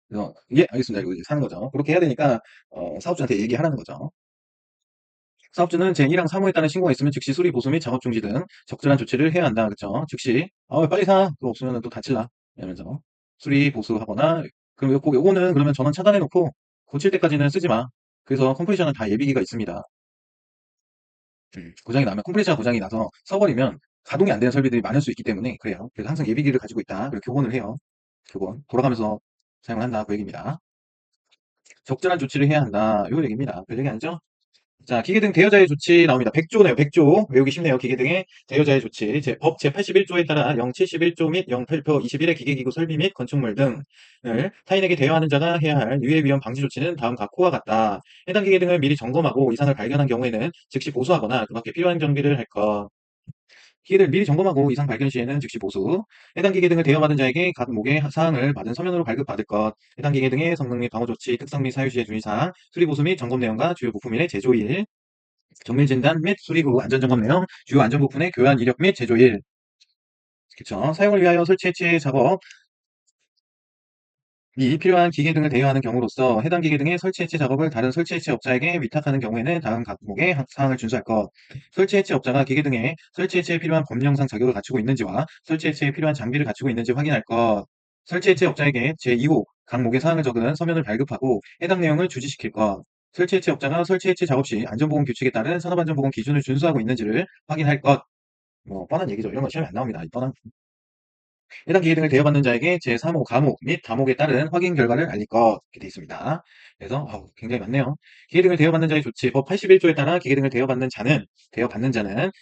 그래서 예, 알겠습니다. 이거 이제 사는 거죠. 그렇게 해야 되니까 사업주한테 얘기하라는 거죠. 사업주는 제1항 사무에 따른 신고가 있으면 즉시 수리 보수 및 작업 중지 등 적절한 조치를 해야 한다. 그렇죠? 즉시 빨리 사. 그거 없으면 또 다칠라. 이러면서 수리 보수하거나 그럼 요거는 그러면 전원 차단해 놓고 고칠 때까지는 쓰지 마. 그래서 컴프레셔는 다 예비기가 있습니다. 고장이 나면 컴프레셔 고장이 나서 써버리면 가동이 안 되는 설비들이 많을 수 있기 때문에 그래요. 그래서 항상 예비기를 가지고 있다. 그리고 교본을 해요. 교본 돌아가면서 사용을 한다. 그 얘기입니다. 적절한 조치를 해야 한다. 요 얘기입니다. 별 얘기 아니죠? 자, 기계 등 대여자의 조치 나옵니다. 100조네요. 100조. 외우기 쉽네요. 기계 등의 대여자의 조치. 법 제81조에 따라 071조 및 080 21의 기계기구 설비 및 건축물 등을 타인에게 대여하는 자가 해야 할 유해 위험 방지 조치는 다음 각호와 같다. 해당 기계 등을 미리 점검하고 이상을 발견한 경우에는 즉시 보수하거나 그 밖에 필요한 정비를 할 것. 기계를 미리 점검하고 이상 발견 시에는 즉시 보수. 해당 기계 등을 대여받은 자에게 각 목의 사항을 받은 서면으로 발급받을 것. 해당 기계 등의 성능 및 방호 조치, 특성 및 사유 시에 주의사항, 수리 보수 및 점검 내용과 주요 부품일의 제조일, 정밀 진단 및 수리 후 안전 점검 내용, 주요 안전 부품의 교환 이력 및 제조일. 그쵸. 사용을 위하여 설치 해체 작업 이 필요한 기계 등을 대여하는 경우로서 해당 기계 등의 설치 해체 작업을 다른 설치 해체 업자에게 위탁하는 경우에는 다음 각목의 사항을 준수할 것. 설치 해체 업자가 기계 등의 설치 해체에 필요한 법령상 자격을 갖추고 있는지와 설치 해체에 필요한 장비를 갖추고 있는지 확인할 것. 설치 해체 업자에게 제2호 각목의 사항을 적은 서면을 발급하고 해당 내용을 주지시킬 것. 설치 해체 업자가 설치 해체 작업 시 안전보건 규칙에 따른 산업안전보건 기준을 준수하고 있는지를 확인할 것. 뭐 뻔한 얘기죠. 이런 거 시험에 안 나옵니다. 이 뻔한 해당 기계 등을 대여받는 자에게 제3호 과목 및 다목에 따른 확인 결과를 알릴 것 이렇게 되어 있습니다. 그래서 굉장히 많네요. 기계 등을 대여받는 자의 조치 법 81조에 따라 기계 등을 대여받는 자는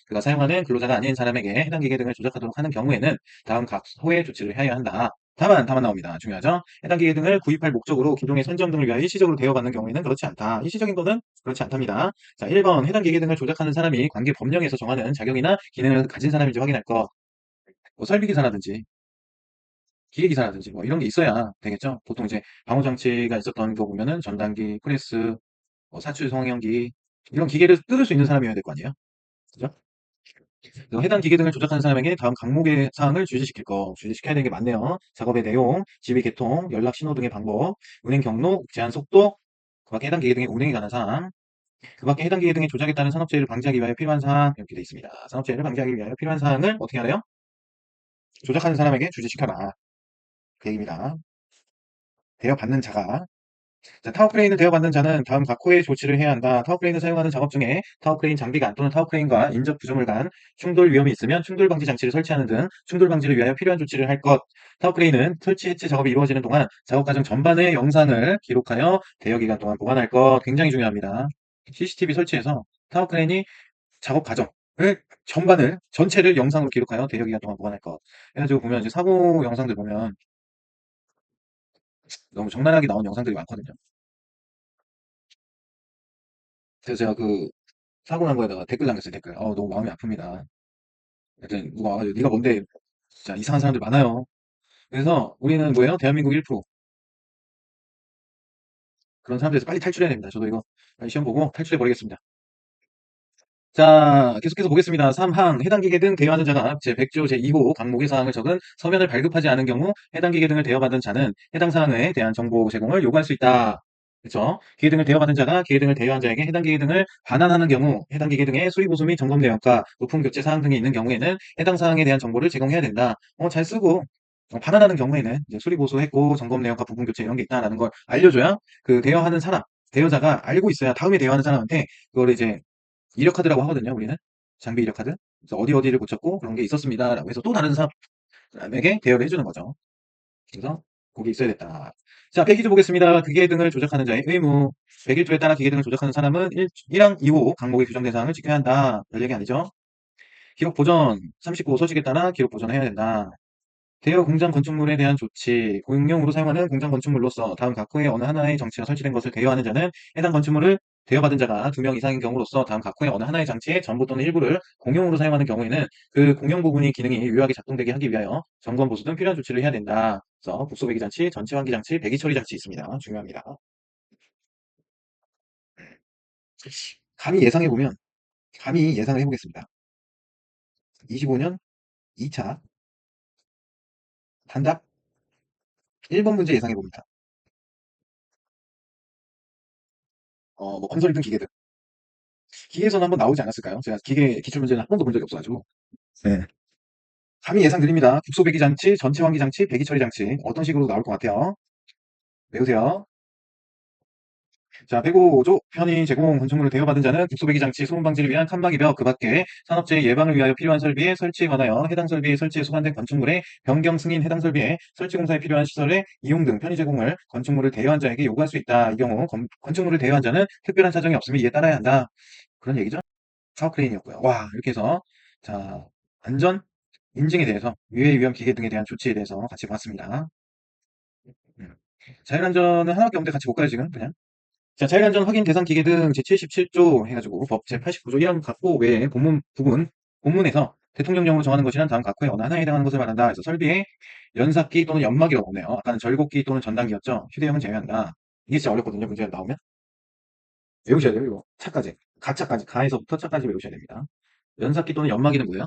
그가 사용하는 근로자가 아닌 사람에게 해당 기계 등을 조작하도록 하는 경우에는 다음 각 호의 조치를 해야 한다. 다만 나옵니다. 중요하죠? 해당 기계 등을 구입할 목적으로 기종의 선점 등을 위하여 일시적으로 대여받는 경우에는 그렇지 않다. 일시적인 거는 그렇지 않답니다. 자, 1번 해당 기계 등을 조작하는 사람이 관계 법령에서 정하는 자격이나 기능을 가진 사람인지 확인할 것. 뭐 설비기사라든지 기계기사라든지 뭐 이런 게 있어야 되겠죠. 보통 이제 방호장치가 있었던 거 보면은 전단기, 프레스, 뭐 사출 성형기 이런 기계를 뜯을 수 있는 사람이어야 될 거 아니에요. 그죠? 그래서 해당 기계 등을 조작하는 사람에게 다음 각목의 사항을 주지시킬 거. 주지시켜야 되는 게 많네요. 작업의 내용, 지휘 계통, 연락 신호 등의 방법, 운행 경로, 제한 속도, 그 밖에 해당 기계 등의 운행에 관한 사항, 그 밖에 해당 기계 등의 조작에 따른 산업재해를 방지하기 위하여 필요한 사항 이렇게 되어 있습니다. 산업재해를 방지하기 위하여 필요한 사항을 어떻게 하래요? 조작하는 사람에게 주지시켜라. 그 얘기입니다. 대여받는 자가 자, 타워크레인을 대여받는 자는 다음 각 호의 조치를 해야 한다. 타워크레인을 사용하는 작업 중에 타워크레인 장비가 또는 타워크레인과 인접 구조물 간 충돌 위험이 있으면 충돌 방지 장치를 설치하는 등 충돌 방지를 위하여 필요한 조치를 할 것. 타워크레인은 설치 해체 작업이 이루어지는 동안 작업 과정 전반의 영상을 기록하여 대여 기간 동안 보관할 것. 굉장히 중요합니다. CCTV 설치해서 타워크레인이 작업 과정을 전체를 영상으로 기록하여 대여 기간 동안 보관할 것. 해가지고 보면 이제 사고 영상들 보면 너무 적나라하게 나온 영상들이 많거든요. 그래서 제가 사고 난 거에다가 댓글 남겼어요, 댓글. 너무 마음이 아픕니다. 하여튼, 누가 와가지고, 네가 뭔데, 진짜 이상한 사람들 많아요. 그래서 우리는 뭐예요? 대한민국 1%. 그런 사람들에서 빨리 탈출해야 됩니다. 저도 이거 빨리 시험 보고 탈출해버리겠습니다. 자, 계속해서 보겠습니다. 3항, 해당 기계 등 대여하는 자가 제100조 제2호 각목의 사항을 적은 서면을 발급하지 않은 경우 해당 기계 등을 대여받은 자는 해당 사항에 대한 정보 제공을 요구할 수 있다. 그렇죠? 기계 등을 대여받은 자가 기계 등을 대여한 자에게 해당 기계 등을 반환하는 경우 해당 기계 등의 수리 보수 및 점검 내역과 부품 교체 사항 등이 있는 경우에는 해당 사항에 대한 정보를 제공해야 된다. 잘 쓰고 반환하는 경우에는 이제 수리 보수했고 점검 내역과 부품 교체 이런 게 있다라는 걸 알려줘야 그 대여하는 사람, 대여자가 알고 있어야 다음에 대여하는 사람한테 그걸 이제 이력카드라고 하거든요, 우리는. 장비 이력카드. 그래서 어디 어디를 고쳤고 그런 게 있었습니다라고 해서 또 다른 사람에게 대여를 해주는 거죠. 그래서 그게 있어야겠다. 자, 폐기조 보겠습니다. 기계 등을 조작하는 자의 의무. 101조에 따라 기계 등을 조작하는 사람은 1항 2호 강목의 규정된 사항을 지켜야 한다. 별 얘기 아니죠? 기록 보전 39호 소식에 따라 기록 보전해야 된다. 대여 공장 건축물에 대한 조치, 공용으로 사용하는 공장 건축물로서 다음 각 호의 어느 하나의 장치가 설치된 것을 대여하는 자는 해당 건축물을 대여받은 자가 2명 이상인 경우로서 다음 각 호의 어느 하나의 장치의 전부 또는 일부를 공용으로 사용하는 경우에는 그 공용 부분의 기능이 유효하게 작동되게 하기 위하여 점검 보수 등 필요한 조치를 해야 된다. 그래서 국소 배기 장치, 전체 환기 장치, 배기 처리 장치 있습니다. 중요합니다. 감히 예상해 보면 감히 예상을 해보겠습니다. 25년 2차 단답 1번 문제 예상해 봅니다. 뭐 건설이든 기계든 기계에서는 한번 나오지 않았을까요? 제가 기계 기출문제는 한 번도 본 적이 없어가지고. 네. 감히 예상드립니다. 국소 배기 장치, 전체 환기 장치, 배기 처리 장치. 어떤 식으로 나올 것 같아요? 외우세요. 자, 105조 편의 제공 건축물을 대여받은 자는 국소 배기 장치 소음 방지를 위한 칸막이 벽, 그 밖에 산업재해 예방을 위하여 필요한 설비의 설치에 관하여 해당 설비의 설치에 소관된 건축물의 변경 승인 해당 설비의 설치 공사에 필요한 시설의 이용 등 편의 제공을 건축물을 대여한 자에게 요구할 수 있다. 이 경우 건축물을 대여한 자는 특별한 사정이 없으면 이에 따라야 한다. 그런 얘기죠. 사업크레인이었고요. 와, 이렇게 해서 자, 안전 인증에 대해서 유해 위험 기계 등에 대한 조치에 대해서 같이 봤습니다. 음. 자율안전은 하나밖에 없는데 같이 볼까요, 지금? 그냥? 자, 자율안전 확인 대상 기계 등 제77조 해가지고 법 제89조 1항 각호 외에 본문에서 대통령령으로 정하는 것이란 다음 각호의 어느 하나에 해당하는 것을 말한다. 그래서 설비의 연삭기 또는 연막이라고 보네요. 아까는 절곡기 또는 전단기였죠. 휴대용은 제외한다. 이게 진짜 어렵거든요. 문제가 나오면. 외우셔야 돼요, 이거. 차까지. 가차까지. 가에서부터 차까지 외우셔야 됩니다. 연삭기 또는 연막이는 뭐예요?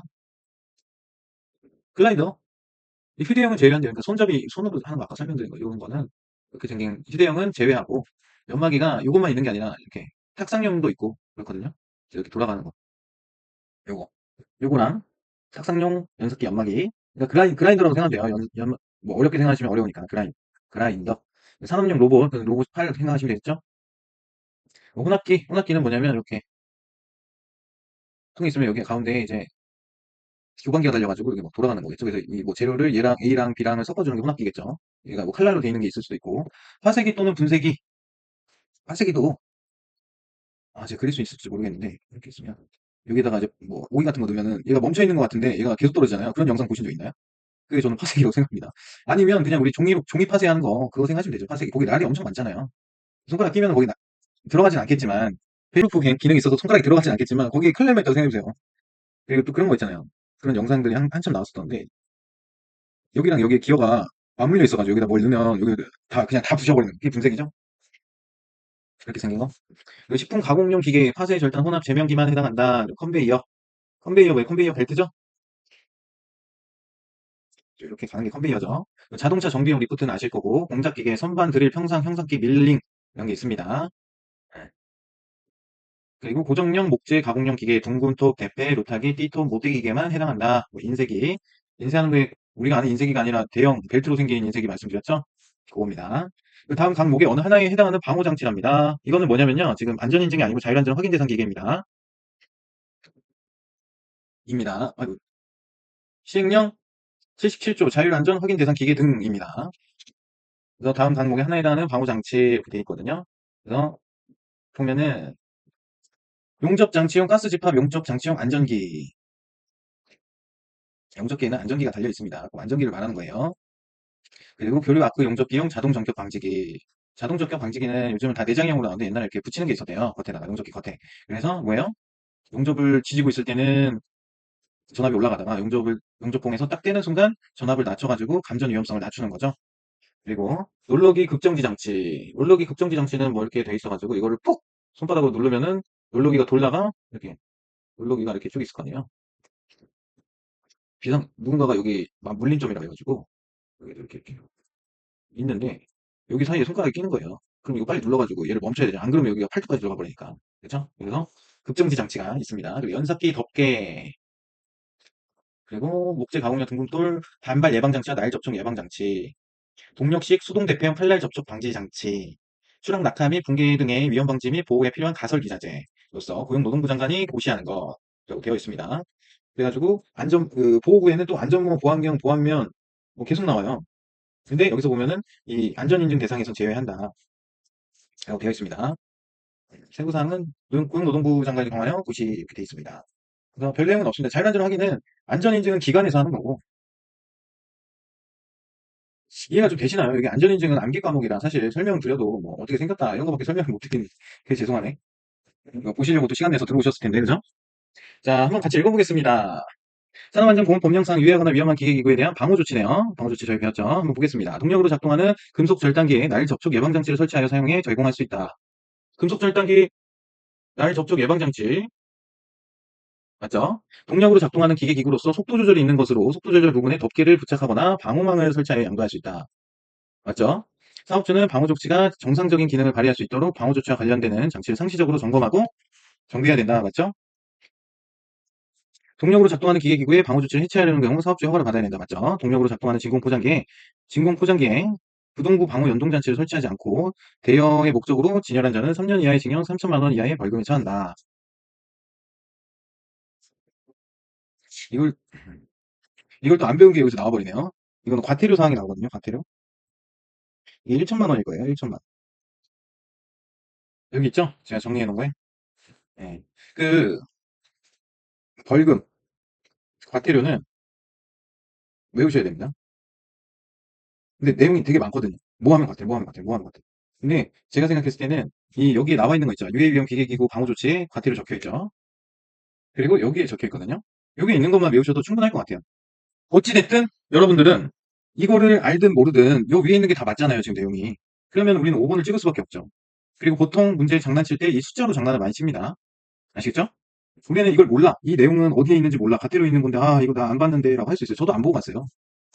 글라이더. 이 휴대용은 제외한대요. 그러니까 손잡이, 손으로 하는 거 아까 설명드린 거, 이런 거는 이렇게 생긴 휴대용은 제외하고, 연마기가 이것만 있는 게 아니라 이렇게 탁상용도 있고 그렇거든요. 이렇게 돌아가는 거. 요거. 요거랑 탁상용 연습기 연마기. 그러니까 그라인더라고 생각하면 돼요. 뭐 어렵게 생각하시면 어려우니까. 그라인더. 산업용 로봇, 그 로봇 팔 생각하시면 되겠죠? 뭐 혼합기는 뭐냐면 이렇게 통이 있으면 여기 가운데 이제 교관기가 달려가지고 이렇게 막 돌아가는 거겠죠. 그래서 이 뭐 재료를 얘랑 A랑 B랑을 섞어주는 게 혼합기겠죠. 얘가 뭐 칼날로 되어 있는 게 있을 수도 있고. 화세기 또는 분쇄기. 화세기도 제가 그릴 수 있을지 모르겠는데 이렇게 있으면 여기다가 이제 뭐 오이 같은 거 넣으면은 얘가 멈춰 있는 것 같은데 얘가 계속 떨어지잖아요. 그런 영상 보신 적 있나요? 그게 저는 파쇄기라고 생각합니다. 아니면 그냥 우리 종이 파쇄하는 거 그거 생각하시면 되죠. 파쇄기 거기 날이 엄청 많잖아요. 손가락 끼면 거기 들어가진 않겠지만 페이프 기능이 있어서 손가락이 들어가진 않겠지만 거기에 클레마 있다고 생각해보세요. 그리고 또 그런 거 있잖아요. 그런 영상들이 한참 나왔었던데 여기랑 여기 기어가 맞물려 있어가지고 여기다 뭘 넣으면 여기 다 그냥 다 부셔버리는 그게 분쇄기죠. 이렇게 생긴 거. 그리고 식품 가공용 기계 파쇄 절단 혼합 제명기만 해당한다. 컨베이어 왜 컨베이어 벨트죠? 이렇게 가는 게 컨베이어죠. 자동차 정비용 리프트는 아실 거고 공작기계 선반 드릴 평상 형상기 밀링 이런 게 있습니다. 네. 그리고 고정형 목재 가공용 기계 둥근톱 대패 로타기 띠톱 모대기 기계만 해당한다. 뭐 인쇄기 인쇄하는 게 우리가 아는 인쇄기가 아니라 대형 벨트로 생긴 인쇄기 말씀드렸죠? 그겁니다. 그 다음 각목의 어느 하나에 해당하는 방호 장치랍니다. 이거는 뭐냐면요. 지금 안전인증이 아니고 자율안전 확인 대상 기계입니다. 입니다. 아이고. 시행령 77조 자율안전 확인 대상 기계 등입니다. 그래서 다음 항목에 하나에 해당하는 방호 장치 이렇게 되어 있거든요. 그래서 보면은 용접 장치용 가스 집합 용접 장치용 안전기. 용접기에는 안전기가 달려 있습니다. 그 안전기를 말하는 거예요. 그리고 교류 아크 용접기용 자동 전격 방지기. 자동 전격 방지기는 요즘은 다 내장형으로 나오는데 옛날에 이렇게 붙이는 게 있었대요. 겉에다가 용접기 겉에. 그래서 뭐예요? 용접을 지지고 있을 때는 전압이 올라가다가 용접봉에서 딱 떼는 순간 전압을 낮춰가지고 감전 위험성을 낮추는 거죠. 그리고 롤러기 급정지 장치는 뭐 이렇게 돼 있어가지고 이거를 푹 손바닥으로 누르면은 롤러기가 돌다가 이렇게 롤러기가 이렇게 쭉 있을 거 아니에요. 누군가가 여기 막 물린점이라 해가지고 여기 이렇게 있는데 여기 사이에 손가락이 끼는 거예요. 그럼 이거 빨리 눌러가지고 얘를 멈춰야 되죠. 안 그러면 여기가 팔뚝까지 들어가 버리니까. 그렇죠? 그래서 급정지 장치가 있습니다. 그리고 연삭기 덮개 그리고 목재 가공용 등분돌 반발 예방 장치와 날 접촉 예방 장치 동력식 수동 대패형 칼날 접촉 방지 장치, 추락 낙하 및 붕괴 등의 위험 방지 및 보호에 필요한 가설 기자재로서 고용노동부 장관이 고시하는 것라고 되어 있습니다. 그래가지고 보호구에는 또 안전모 보안경 보안면 뭐 계속 나와요. 근데 여기서 보면은 이 안전인증 대상에서 제외한다라고 되어 있습니다. 세부사항은 고용노동부 장관이 정하여 고시 이렇게 되어 있습니다. 그래서 별 내용은 없습니다. 자율안전 확인은 안전인증은 기관에서 하는 거고 이해가 좀 되시나요? 이게 안전인증은 암기 과목이라 사실 설명 드려도 뭐 어떻게 생겼다 이런 거밖에 설명을 못 드리니 그게 죄송하네. 이거 보시려고 또 시간 내서 들어오셨을 텐데 그죠? 자 한번 같이 읽어보겠습니다. 산업안전보건법령상 유해하거나 위험한 기계기구에 대한 방호 조치네요. 방호 조치 저희 배웠죠? 한번 보겠습니다. 동력으로 작동하는 금속 절단기에 날 접촉 예방장치를 설치하여 사용해 제공할 수 있다. 금속 절단기 날 접촉 예방장치 맞죠? 동력으로 작동하는 기계기구로서 속도 조절이 있는 것으로 속도 조절 부분에 덮개를 부착하거나 방호망을 설치하여 양도할 수 있다. 맞죠? 사업주는 방호 조치가 정상적인 기능을 발휘할 수 있도록 방호 조치와 관련되는 장치를 상시적으로 점검하고 정비해야 된다. 맞죠? 동력으로 작동하는 기계기구에 방호 조치를 해체하려는 경우 사업주의 허가를 받아야 된다. 맞죠? 동력으로 작동하는 진공포장기에 부동부 방호 연동장치를 설치하지 않고 대여의 목적으로 진열한 자는 3년 이하의 징역 3천만 원 이하의 벌금에 처한다. 이걸 이걸 또 안 배운 게 여기서 나와버리네요. 이거는 과태료 사항이 나오거든요. 과태료. 이게 1천만 원일 거예요. 1천만. 여기 있죠? 제가 정리해 놓은 거에. 예. 그 벌금, 과태료는 외우셔야 됩니다. 근데 내용이 되게 많거든요. 뭐 하면 과태료, 뭐 하면 과태료, 뭐 하면 과태료. 근데 제가 생각했을 때는 이 여기에 나와 있는 거 있죠. 유해위험 기계기구 방호 조치에 과태료 적혀 있죠. 그리고 여기에 적혀 있거든요. 여기 있는 것만 외우셔도 충분할 것 같아요. 어찌됐든 여러분들은 이거를 알든 모르든 요 위에 있는 게 다 맞잖아요, 지금 내용이. 그러면 우리는 5번을 찍을 수밖에 없죠. 그리고 보통 문제 장난칠 때 이 숫자로 장난을 많이 칩니다. 아시겠죠? 우리는 이걸 몰라. 이 내용은 어디에 있는지 몰라. 갓대로 있는 건데, 아, 이거 나 안 봤는데, 라고 할 수 있어요. 저도 안 보고 갔어요.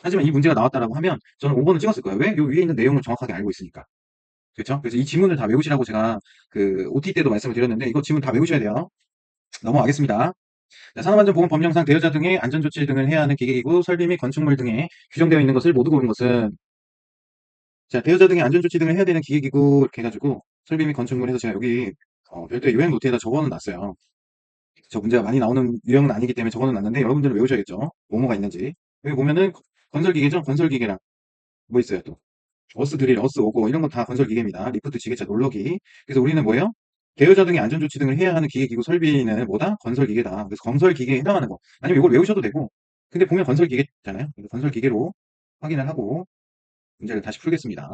하지만 이 문제가 나왔다라고 하면 저는 5번을 찍었을 거예요. 왜? 요 위에 있는 내용을 정확하게 알고 있으니까. 그렇죠? 그래서 이 지문을 다 외우시라고 제가 그 OT 때도 말씀을 드렸는데, 이거 지문 다 외우셔야 돼요. 넘어가겠습니다. 자, 산업안전보건 법령상 대여자 등의 안전조치 등을 해야 하는 기계기구, 설비 및 건축물 등에 규정되어 있는 것을 모두 고른 것은, 자, 대여자 등의 안전조치 등을 해야 되는 기계기구 이렇게 해가지고 설비 및 건축물 해서 제가 여기 별도의 요약 노트에다 적어는 놨어요. 저 문제가 많이 나오는 유형은 아니기 때문에 적어는 놨는데 여러분들은 외우셔야겠죠. 뭐뭐가 있는지. 여기 보면은 건설기계죠. 건설기계랑 뭐 있어요 또. 어스 드릴, 어스 오고 이런 건 다 건설기계입니다. 리프트, 지게차, 놀러기. 그래서 우리는 뭐예요? 대여자 등의 안전조치 등을 해야 하는 기계기구 설비는 뭐다? 건설기계다. 그래서 건설기계에 해당하는 거. 아니면 이걸 외우셔도 되고. 근데 보면 건설기계잖아요. 그래서 건설기계로 확인을 하고 문제를 다시 풀겠습니다.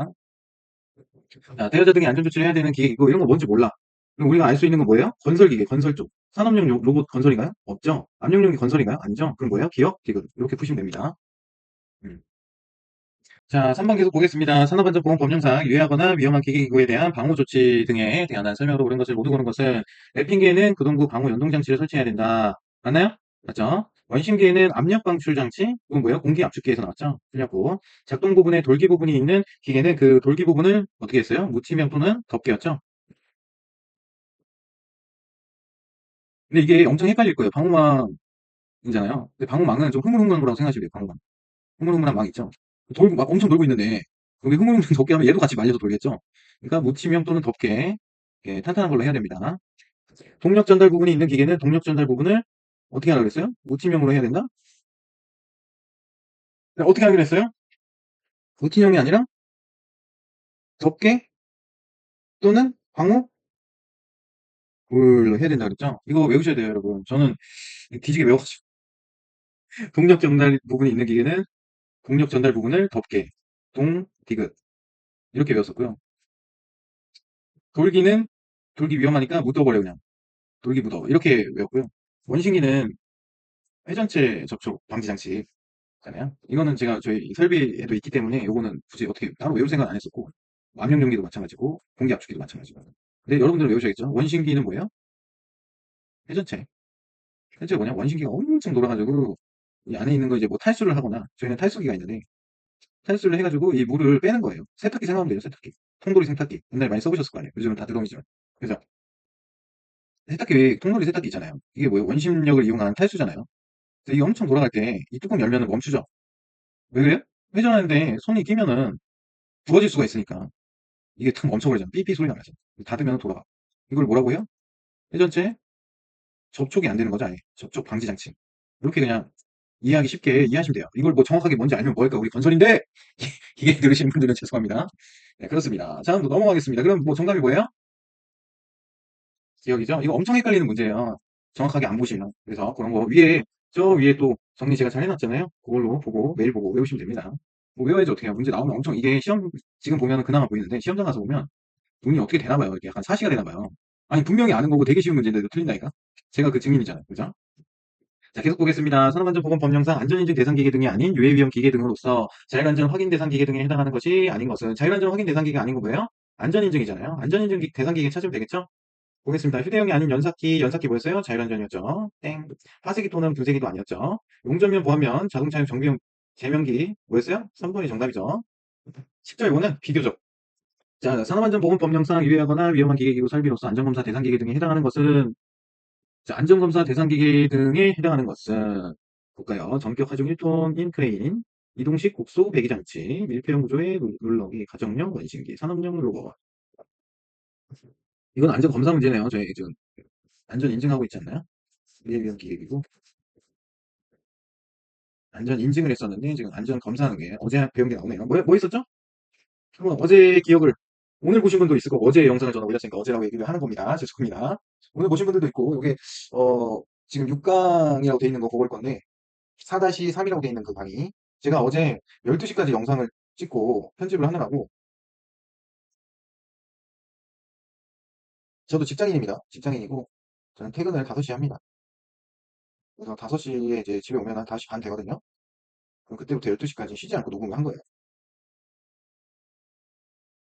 자, 대여자 등의 안전조치를 해야 되는 기계기구 이런 거 뭔지 몰라. 그럼 우리가 알 수 있는 건 뭐예요? 건설기계, 건설 쪽. 산업용 로봇 건설인가요? 없죠. 압력용기 건설인가요? 아니죠. 그럼 뭐예요? 기업, 기금. 이렇게 푸시면 됩니다. 음. 자, 3번 계속 보겠습니다. 산업안전보건 법령상 유해하거나 위험한 기계기구에 대한 방호 조치 등에 대한 설명으로 옳은 것을 모두 고른 것은 랩핑기에는 구동구 방호 연동장치를 설치해야 된다. 맞나요? 맞죠? 원심기에는 압력 방출 장치, 이건 뭐예요? 공기 압축기에서 나왔죠? 틀렸고. 작동 부분에 돌기 부분이 있는 기계는 그 돌기 부분을 어떻게 했어요? 무치명 또는 덮개였죠? 근데 이게 엄청 헷갈릴 거예요. 방호망이잖아요. 근데 방호망은 좀 흐물흐물한 거라고 생각하시면 돼요. 방호망. 흐물흐물한 망 있죠? 돌고, 막 엄청 돌고 있는데, 여기 흐물흐물 덮개 하면 얘도 같이 말려서 돌겠죠? 그러니까 무치명 또는 덮개, 예, 탄탄한 걸로 해야 됩니다. 동력 전달 부분이 있는 기계는 동력 전달 부분을 어떻게 하라고 그랬어요? 무치명으로 해야 된다? 어떻게 하기로 했어요? 무치명이 아니라 덮개 또는 방호로 해야 된다 그랬죠? 이거 외우셔야 돼요, 여러분. 저는 뒤지게 외워가지고. 동력 전달 부분이 있는 기계는 동력 전달 부분을 덮개, 동, 디귿. 이렇게 외웠었고요. 돌기는 돌기 위험하니까 묻어버려, 그냥. 돌기 묻어. 이렇게 외웠고요. 원심기는 회전체 접촉 방지 장치잖아요. 이거는 제가 저희 설비에도 있기 때문에 이거는 굳이 어떻게 따로 외울 생각 안 했었고, 암용용기도 마찬가지고, 공기 압축기도 마찬가지고. 근데 여러분들은 외우셔야겠죠? 원심기는 뭐예요? 회전체. 회전체가 뭐냐? 원심기가 엄청 돌아가지고, 이 안에 있는 거 이제 뭐 탈수를 하거나, 저희는 탈수기가 있는데, 탈수를 해가지고 이 물을 빼는 거예요. 세탁기 생각하면 돼요, 세탁기. 통돌이 세탁기. 옛날에 많이 써보셨을 거 아니에요. 요즘은 다 드럼이지만. 그래서 세탁기, 통돌이 세탁기 있잖아요. 이게 뭐예요? 원심력을 이용한 탈수잖아요. 그래서 이게 엄청 돌아갈 때 이 뚜껑 열면은 멈추죠. 왜 그래요? 회전하는데 손이 끼면은 부어질 수가 있으니까 이게 탁 멈춰버리잖아. 삐삐 소리가 나죠. 닫으면 돌아가. 이걸 뭐라고 해요? 회전체 접촉이 안 되는 거죠, 아예. 접촉 방지 장치. 이렇게 그냥 이해하기 쉽게 이해하시면 돼요. 이걸 뭐 정확하게 뭔지 알면 뭐할까? 우리 건설인데 이게 들으시는 분들은 죄송합니다. 네, 그렇습니다. 자, 한번 넘어가겠습니다. 그럼 뭐 정답이 뭐예요? 기억이죠? 이거 엄청 헷갈리는 문제예요. 정확하게 안 보시면. 그래서 그런 거 위에, 저 위에 또 정리 제가 잘 해놨잖아요. 그걸로 보고, 매일 보고 외우시면 됩니다. 뭐 외워야지 어떻게 해요? 문제 나오면 엄청, 이게 시험, 지금 보면은 그나마 보이는데, 시험장 가서 보면 눈이 어떻게 되나 봐요. 이렇게 약간 사시가 되나 봐요. 아니, 분명히 아는 거고 되게 쉬운 문제인데도 틀린다니까? 제가 그 증인이잖아요. 그죠? 자, 계속 보겠습니다. 산업안전보건법령상 안전인증 대상 기계 등이 아닌 유해위험 기계 등으로서 자율안전 확인 대상 기계 등에 해당하는 것이 아닌 것은 자율안전 확인 대상 기계가 아닌 거 뭐예요? 안전인증이잖아요. 안전인증 대상 기계 찾으면 되겠죠? 보겠습니다. 휴대용이 아닌 연사키, 연사키 뭐였어요? 자율안전이었죠. 땡. 파쇄기 또는 분쇄기도 아니었죠. 용접면, 보안면, 자동차용 정비용, 제명기 뭐였어요? 3번이 정답이죠. 10절 이거는 비교적. 자, 산업안전보건법령상 유해하거나 위험한 기계기구 설비로서 안전검사 대상기계 등에 해당하는 것은, 자, 안전검사 대상기계 등에 해당하는 것은 볼까요? 전격 하중 1톤인 크레인, 이동식 곡소 배기장치, 밀폐형 구조의 룰러기, 가정용 원심기, 산업용 로버. 이건 안전검사 문제네요. 저희 지금 안전 인증하고 있지 않나요? 위험 기계이고 안전 인증을 했었는데 지금 안전 검사하는 게 어제 배운 게 나오네요. 뭐 있었죠? 그럼 어제 기억을 오늘 보신 분도 있을 거고 어제 영상을 저는 올렸으니까 어제라고 얘기를 하는 겁니다. 죄송합니다. 오늘 보신 분들도 있고 이게 지금 6강이라고 돼 있는 거 그걸 건데 4-3이라고 돼 있는 그 강의 제가 어제 12시까지 영상을 찍고 편집을 하느라고 저도 직장인입니다. 직장인이고 저는 퇴근을 5시에 합니다. 그래서 5시에 이제 집에 오면 한 5시 반 되거든요. 그럼 그때부터 12시까지 쉬지 않고 녹음을 한 거예요.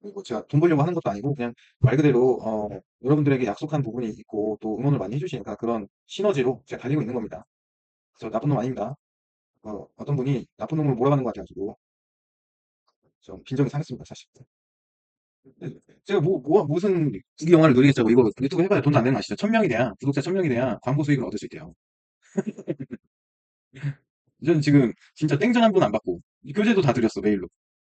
그리고 제가 돈 벌려고 하는 것도 아니고 그냥 말 그대로 여러분들에게 약속한 부분이 있고 또 응원을 많이 해주시니까 그런 시너지로 제가 달리고 있는 겁니다. 그래서 나쁜 놈 아닙니다. 어떤 분이 나쁜 놈으로 몰아가는 것 같아가지고 좀 빈정이 상했습니다, 사실. 제가 무슨 국기 영화를 누리겠자고 이거 유튜브 해봐야 돈도 안 되는 거 아시죠? 1000명이 돼야, 구독자 1000명이 돼야 광고 수익을 얻을 수 있대요. 저는 지금 진짜 땡전 한 번 안 받고 교재도 다 드렸어, 메일로.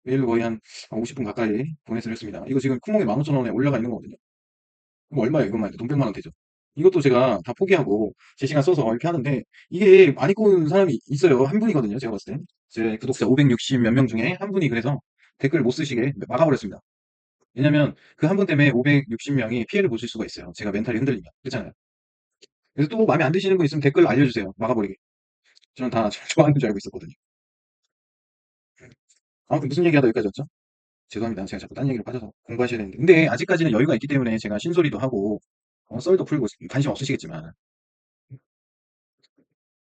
메일로 거의 한 50분 가까이 보내드렸습니다. 이거 지금 쿵몽에 15,000원에 올라가 있는 거거든요. 그럼 얼마예요, 이것만 해도? 돈 100만 원 되죠. 이것도 제가 다 포기하고 제 시간 써서 이렇게 하는데 이게 많이 꼬는 사람이 있어요. 한 분이거든요, 제가 봤을 땐. 제 구독자 560 몇 명 중에 한 분이 그래서 댓글 못 쓰시게 막아버렸습니다. 왜냐면 그 한 분 때문에 560명이 피해를 보실 수가 있어요. 제가 멘탈이 흔들리면. 그렇잖아요. 그래서 또 마음에 안 드시는 거 있으면 댓글 알려주세요. 막아버리게. 저는 다 좋아하는 줄 알고 있었거든요. 아무튼 무슨 얘기하다 여기까지 왔죠? 죄송합니다. 제가 자꾸 딴 얘기로 빠져서 공부하셔야 되는데. 근데 아직까지는 여유가 있기 때문에 제가 신소리도 하고, 썰도 풀고, 관심 없으시겠지만.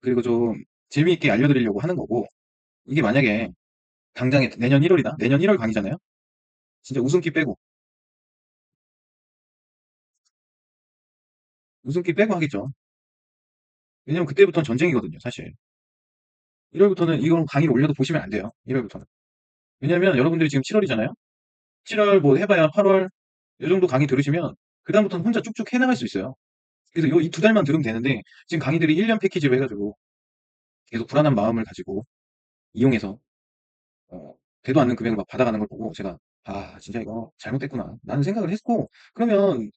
그리고 좀 재미있게 알려드리려고 하는 거고, 이게 만약에 당장에 내년 1월이다? 내년 1월 강의잖아요? 진짜 웃음기 빼고, 웃음기 빼고 하겠죠. 왜냐면 그때부터는 전쟁이거든요, 사실. 1월부터는 이건 강의를 올려도 보시면 안 돼요. 1월부터는. 왜냐면 여러분들이 지금 7월이잖아요? 7월 뭐 해봐야 8월, 이 정도 강의 들으시면, 그다음부터는 혼자 쭉쭉 해나갈 수 있어요. 그래서 이 2달만 들으면 되는데, 지금 강의들이 1년 패키지로 해가지고, 계속 불안한 마음을 가지고, 이용해서, 되도 않는 금액을 막 받아가는 걸 보고, 제가, 아, 진짜 이거 잘못됐구나. 라는 생각을 했고, 그러면,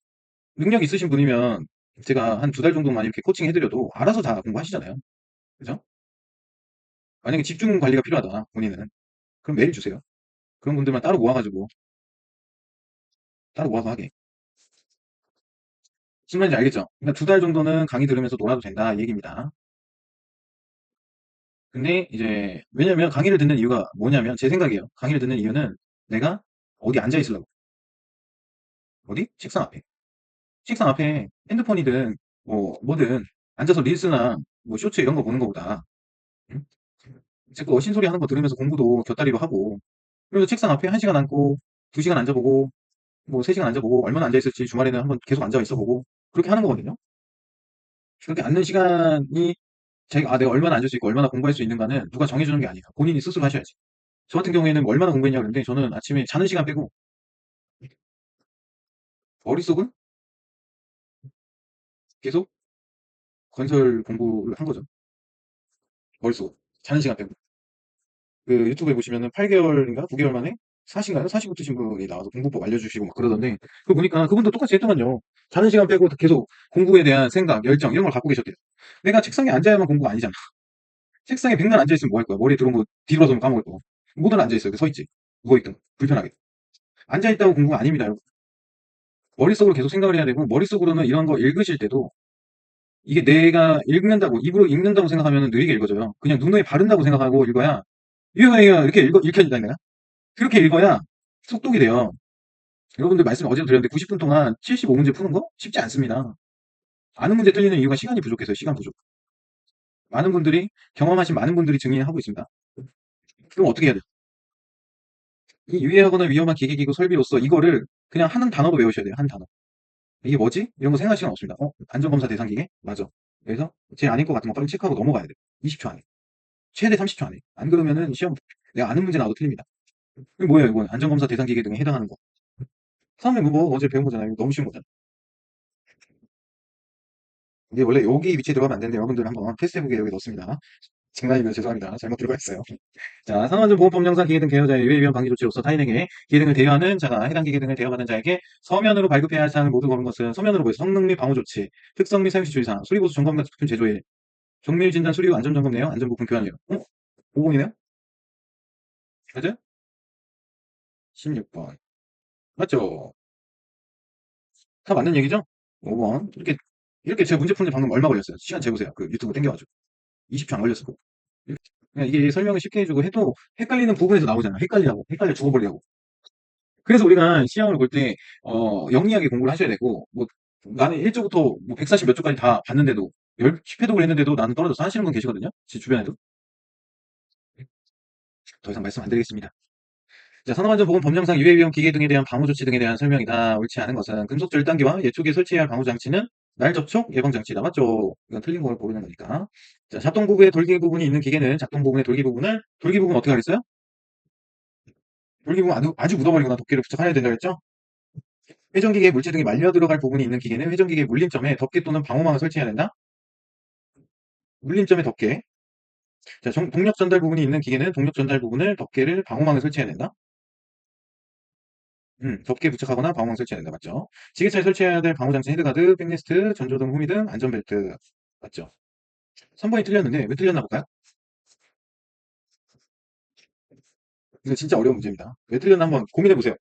능력 있으신 분이면, 제가 한 2달 정도만 이렇게 코칭 해드려도, 알아서 다 공부하시잖아요. 그죠? 만약에 집중 관리가 필요하다, 본인은. 그럼 메일 주세요. 그런 분들만 따로 모아서 하게. 무슨 말인지 알겠죠? 그러니까 2달 정도는 강의 들으면서 놀아도 된다, 이 얘기입니다. 근데 이제 왜냐면 강의를 듣는 이유가 뭐냐면 제 생각이에요. 강의를 듣는 이유는 내가 어디 앉아 있으려고. 어디? 책상 앞에. 책상 앞에 핸드폰이든 뭐 뭐든 앉아서 릴스나 뭐 쇼츠 이런 거 보는 거보다 응? 자꾸 어신소리 하는 거 들으면서 공부도 곁다리로 하고 그래서 책상 앞에 1시간 앉고 2시간 앉아보고 뭐 3시간 앉아보고 얼마나 앉아 있을지 주말에는 한번 계속 앉아 있어 보고 그렇게 하는 거거든요. 그렇게 앉는 시간이 내가 얼마나 앉을 수 있고 얼마나 공부할 수 있는가는 누가 정해주는 게 아니에요. 본인이 스스로 하셔야지. 저 같은 경우에는 뭐 얼마나 공부했냐 그러는데 저는 아침에 자는 시간 빼고 머릿속은 계속 건설 공부를 한 거죠. 머릿속 자는 시간 빼고. 그 유튜브에 보시면은 8개월인가 9개월 만에 사신가요? 사시고 뜨신 분이 나와서 공부법 알려주시고 막 그러던데 그거 보니까 그분도 똑같이 했더만요. 자는 시간 빼고 계속 공부에 대한 생각, 열정 이런 걸 갖고 계셨대요. 내가 책상에 앉아야만 공부가 아니잖아. 책상에 백날 앉아있으면 뭐 할 거야? 머리에 들어온 거 뒤돌아서면 까먹을 거고. 뭐든 앉아있어요. 서 있지. 누워있든 불편하게. 앉아있다고 공부가 아닙니다, 여러분. 머릿속으로 계속 생각을 해야 되고 머릿속으로는 이런 거 읽으실 때도 이게 내가 읽는다고 입으로 읽는다고 생각하면 느리게 읽어져요. 그냥 눈에 바른다고 생각하고 읽어야 이렇게 읽혀진다 내가. 그렇게 읽어야 속독이 돼요. 여러분들 말씀 어제도 드렸는데 90분 동안 75문제 푸는 거 쉽지 않습니다. 아는 문제 틀리는 이유가 시간이 부족해서요. 시간 부족. 경험하신 많은 분들이 증인하고 있습니다. 그럼 어떻게 해야 돼요? 이 유해하거나 위험한 기계기구 설비로서 이거를 그냥 한 단어로 외우셔야 돼요. 한 단어. 이게 뭐지? 이런 거 생각할 시간 없습니다. 안전검사 대상 기계? 맞아. 그래서 제 아닌 것 같은 거 빨리 체크하고 넘어가야 돼요. 20초 안에. 최대 30초 안에. 안 그러면은 시험 내가 아는 문제 나와도 틀립니다. 이게 뭐예요, 이건? 안전검사 대상 기계 등에 해당하는 거. 처음에 뭐 어제 배운 거잖아요. 이거 너무 쉬운 거잖아. 이게 원래 여기 위치에 들어가면 안 되는데 여러분들 한번 테스트해보게 여기 넣습니다. 장난이면 죄송합니다. 잘못 들어가 있어요. 자, 산업안전보건법령상 기계 등 개여자의 유해 위험 방지 조치로서 타인에게 기계 등을 대여하는 자가 해당 기계 등을 대여받는 자에게 서면으로 발급해야 할 사항을 모두 거는 것은 서면으로 보여 성능 및 방호 조치, 특성 및 사용시 주의사항, 수리보수 점검 같은 제품 제조일, 정밀 진단 수리 후 안전점검 내용, 안전부품 교환이요. 50이네요? 맞아요? 16번. 맞죠? 다 맞는 얘기죠? 5번. 이렇게 제가 문제 푸는데 방금 얼마 걸렸어요? 시간 재보세요. 그 유튜브 땡겨가지고. 20초 안 걸렸을 거고. 그냥 이게 설명을 쉽게 해주고 해도 헷갈리는 부분에서 나오잖아. 헷갈려 죽어버리려고. 그래서 우리가 시험을 볼 때, 영리하게 공부를 하셔야 되고, 뭐, 나는 1조부터 뭐 140 몇 조까지 다 봤는데도 10회독을 했는데도 나는 떨어졌어 하시는 분 계시거든요. 제 주변에도. 더 이상 말씀 안 드리겠습니다. 자, 산업안전보건 법령상 유해위험 기계 등에 대한 방호 조치 등에 대한 설명이다. 옳지 않은 것은 금속 절단기와 예초기에 설치해야 할 방호 장치는 날 접촉 예방 장치다. 맞죠? 이건 틀린 걸 모르는 거니까. 자, 작동 부부에 돌기 부분이 있는 기계는 작동 부분의 돌기 부분 어떻게 하겠어요? 돌기 부분 아주 묻어버리거나 덮개를 부착해야 된다고 했죠? 회전기계 물체 등이 말려 들어갈 부분이 있는 기계는 회전기계 물림점에 덮개 또는 방호망을 설치해야 된다. 물림점에 덮개. 자, 동력 전달 부분이 있는 기계는 동력 전달 부분을 덮개를 방호망을 설치해야 된다. 덮개 부착하거나 방호망 설치해야 된다. 맞죠? 지게차에 설치해야 될 방호장치 헤드가드, 백리스트, 전조등, 후미등, 안전벨트. 맞죠? 3번이 틀렸는데 왜 틀렸나 볼까요? 이거 진짜 어려운 문제입니다. 왜 틀렸나 한번 고민해 보세요.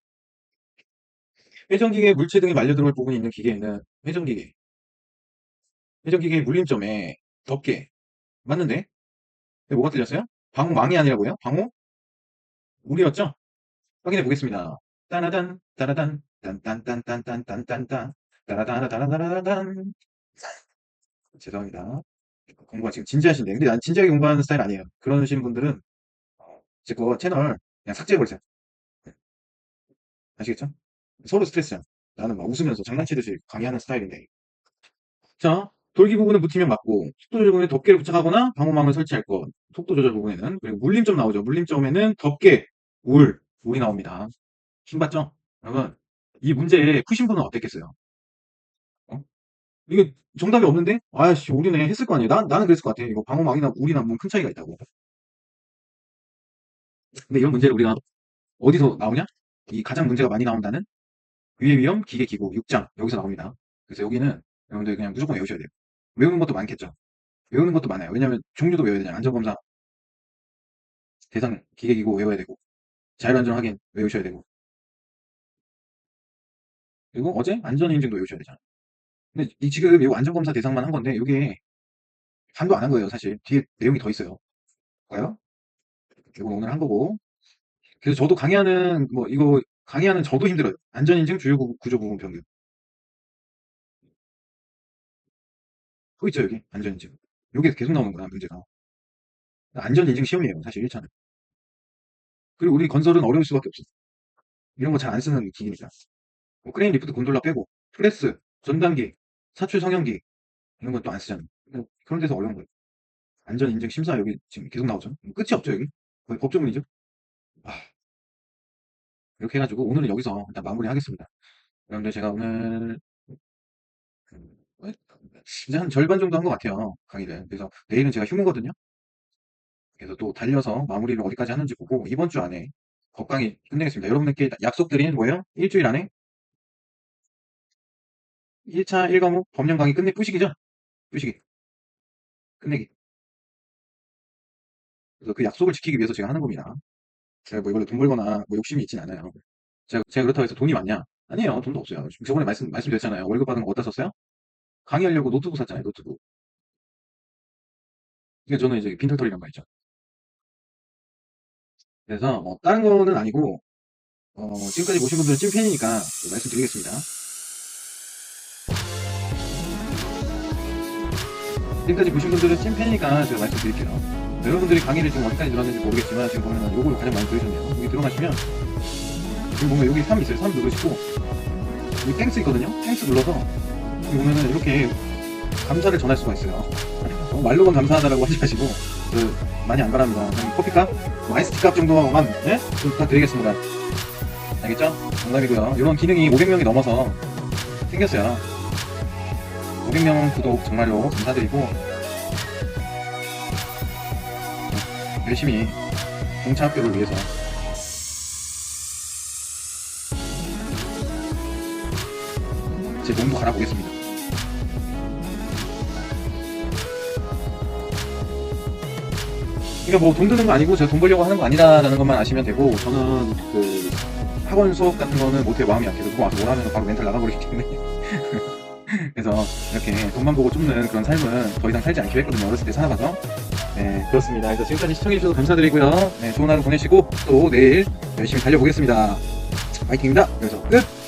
회전기계 물체 등이 말려 들어갈 부분이 있는 기계에는 회전기계 물림점에 덮개. 맞는데? 왜 뭐가 틀렸어요? 방호망이 아니라고요? 방호물이었죠? 확인해 보겠습니다. 따라단, 따라단, 딴딴딴딴딴딴딴딴, 따라다라다라다라단. 죄송합니다. 공부가 지금 진지하신데. 근데 난 진지하게 공부하는 스타일 아니에요. 그러신 분들은 제 거 채널 그냥 삭제해버리세요. 네, 아시겠죠? 서로 스트레스야. 나는 막 웃으면서 장난치듯이 강의하는 스타일인데. 자, 돌기 부분을 묻히면 맞고, 속도 조절 부분에 덮개를 부착하거나 방호망을 설치할 것. 속도 조절 부분에는. 그리고 물림점 나오죠. 물림점에는 덮개, 물이 나옵니다. 신봤죠? 여러분, 이 문제에 푸신 분은 어땠겠어요? 어? 이게 정답이 없는데? 아씨, 우리네 했을 거 아니에요. 나는 그랬을 것 같아. 이거 방어망이나 물이나 뭐 큰 차이가 있다고. 근데 이런 문제를 우리가 어디서 나오냐? 이 가장 문제가 많이 나온다는 유해위험 기계기구 6장 여기서 나옵니다. 그래서 여기는 여러분들 그냥 무조건 외우셔야 돼요. 외우는 것도 많겠죠. 외우는 것도 많아요. 왜냐면 종류도 외워야 되잖아요. 안전검사 대상 기계기구 외워야 되고 자율안전 확인 외우셔야 되고 그리고 어제 안전인증도 외우셔야 되잖아요. 근데 지금 이거 안전검사 대상만 한 건데 이게 반도 안 한 거예요. 사실 뒤에 내용이 더 있어요. 볼까요? 이거 오늘 한 거고 그래서 저도 강의하는 뭐 이거 강의하는 저도 힘들어요. 안전인증 주요 구조 부분 변경. 또 있죠 여기 안전인증. 요게 계속 나오는 거야 문제가. 안전인증 시험이에요 사실 1차는. 그리고 우리 건설은 어려울 수밖에 없어. 이런 거 잘 안 쓰는 기기니까. 뭐 크레인 리프트 곤돌라 빼고 프레스, 전단기, 사출 성형기 이런 건 또 안 쓰잖아요. 그런 데서 어려운 거예요. 안전인증 심사 여기 지금 계속 나오죠. 끝이 없죠 여기. 거의 법조문이죠. 아, 이렇게 해가지고 오늘은 여기서 일단 마무리하겠습니다. 여러분들 제가 오늘 이제 한 절반 정도 한 것 같아요. 강의를. 그래서 내일은 제가 휴무거든요. 그래서 또 달려서 마무리를 어디까지 하는지 보고 이번 주 안에 법강의 끝내겠습니다. 여러분들께 약속드린 뭐예요? 일주일 안에 1차 1과목 법령 강의 뿌시기죠? 뿌시기. 끝내기. 그래서 그 약속을 지키기 위해서 제가 하는 겁니다. 제가 뭐 이걸로 돈 벌거나 뭐 욕심이 있진 않아요. 제가 그렇다고 해서 돈이 많냐? 아니에요. 돈도 없어요. 저번에 말씀드렸잖아요. 월급 받은 거 어디다 썼어요? 강의하려고 노트북 샀잖아요. 노트북. 그러니까 저는 이제 빈털터리란 말이죠. 그래서 다른 거는 아니고 지금까지 보신 분들은 찐팬이니까 말씀드리겠습니다. 지금까지 보신 분들은 찐팬이니까 제가 말씀드릴게요. 여러분들이 강의를 지금 어디까지 들었는지 모르겠지만 지금 보면 요걸 가장 많이 들으셨네요. 여기 들어가시면 지금 보면 여기 3 있어요. 3 누르시고 여기 땡스 있거든요. 땡스 눌러서 여기 보면은 이렇게 감사를 전할 수가 있어요. 말로만 감사하다라고 하지 마시고 많이 안 바랍니다. 커피값, 뭐 아이스티값 정도만 예? 좀 부탁드리겠습니다. 알겠죠? 농담이고요. 이런 기능이 500명이 넘어서 생겼어요. 500명 구독 정말로 감사드리고 열심히 공차학교를 위해서 제 몸도 갈아보겠습니다. 그러니까 뭐 돈 드는 거 아니고 제가 돈 벌려고 하는 거 아니다라는 것만 아시면 되고 저는 그 학원 수업 같은 거는 못해 마음이 약해서 누가 와서 뭐라 하면 바로 멘탈 나가버리기 때문에 그래서 이렇게 돈만 보고 쫓는 그런 삶은 더 이상 살지 않기로 했거든요. 어렸을 때 살아봐서. 네, 그렇습니다. 그래서 지금까지 시청해주셔서 감사드리고요. 네, 좋은 하루 보내시고 또 내일 열심히 달려보겠습니다. 파이팅입니다. 그래서 끝!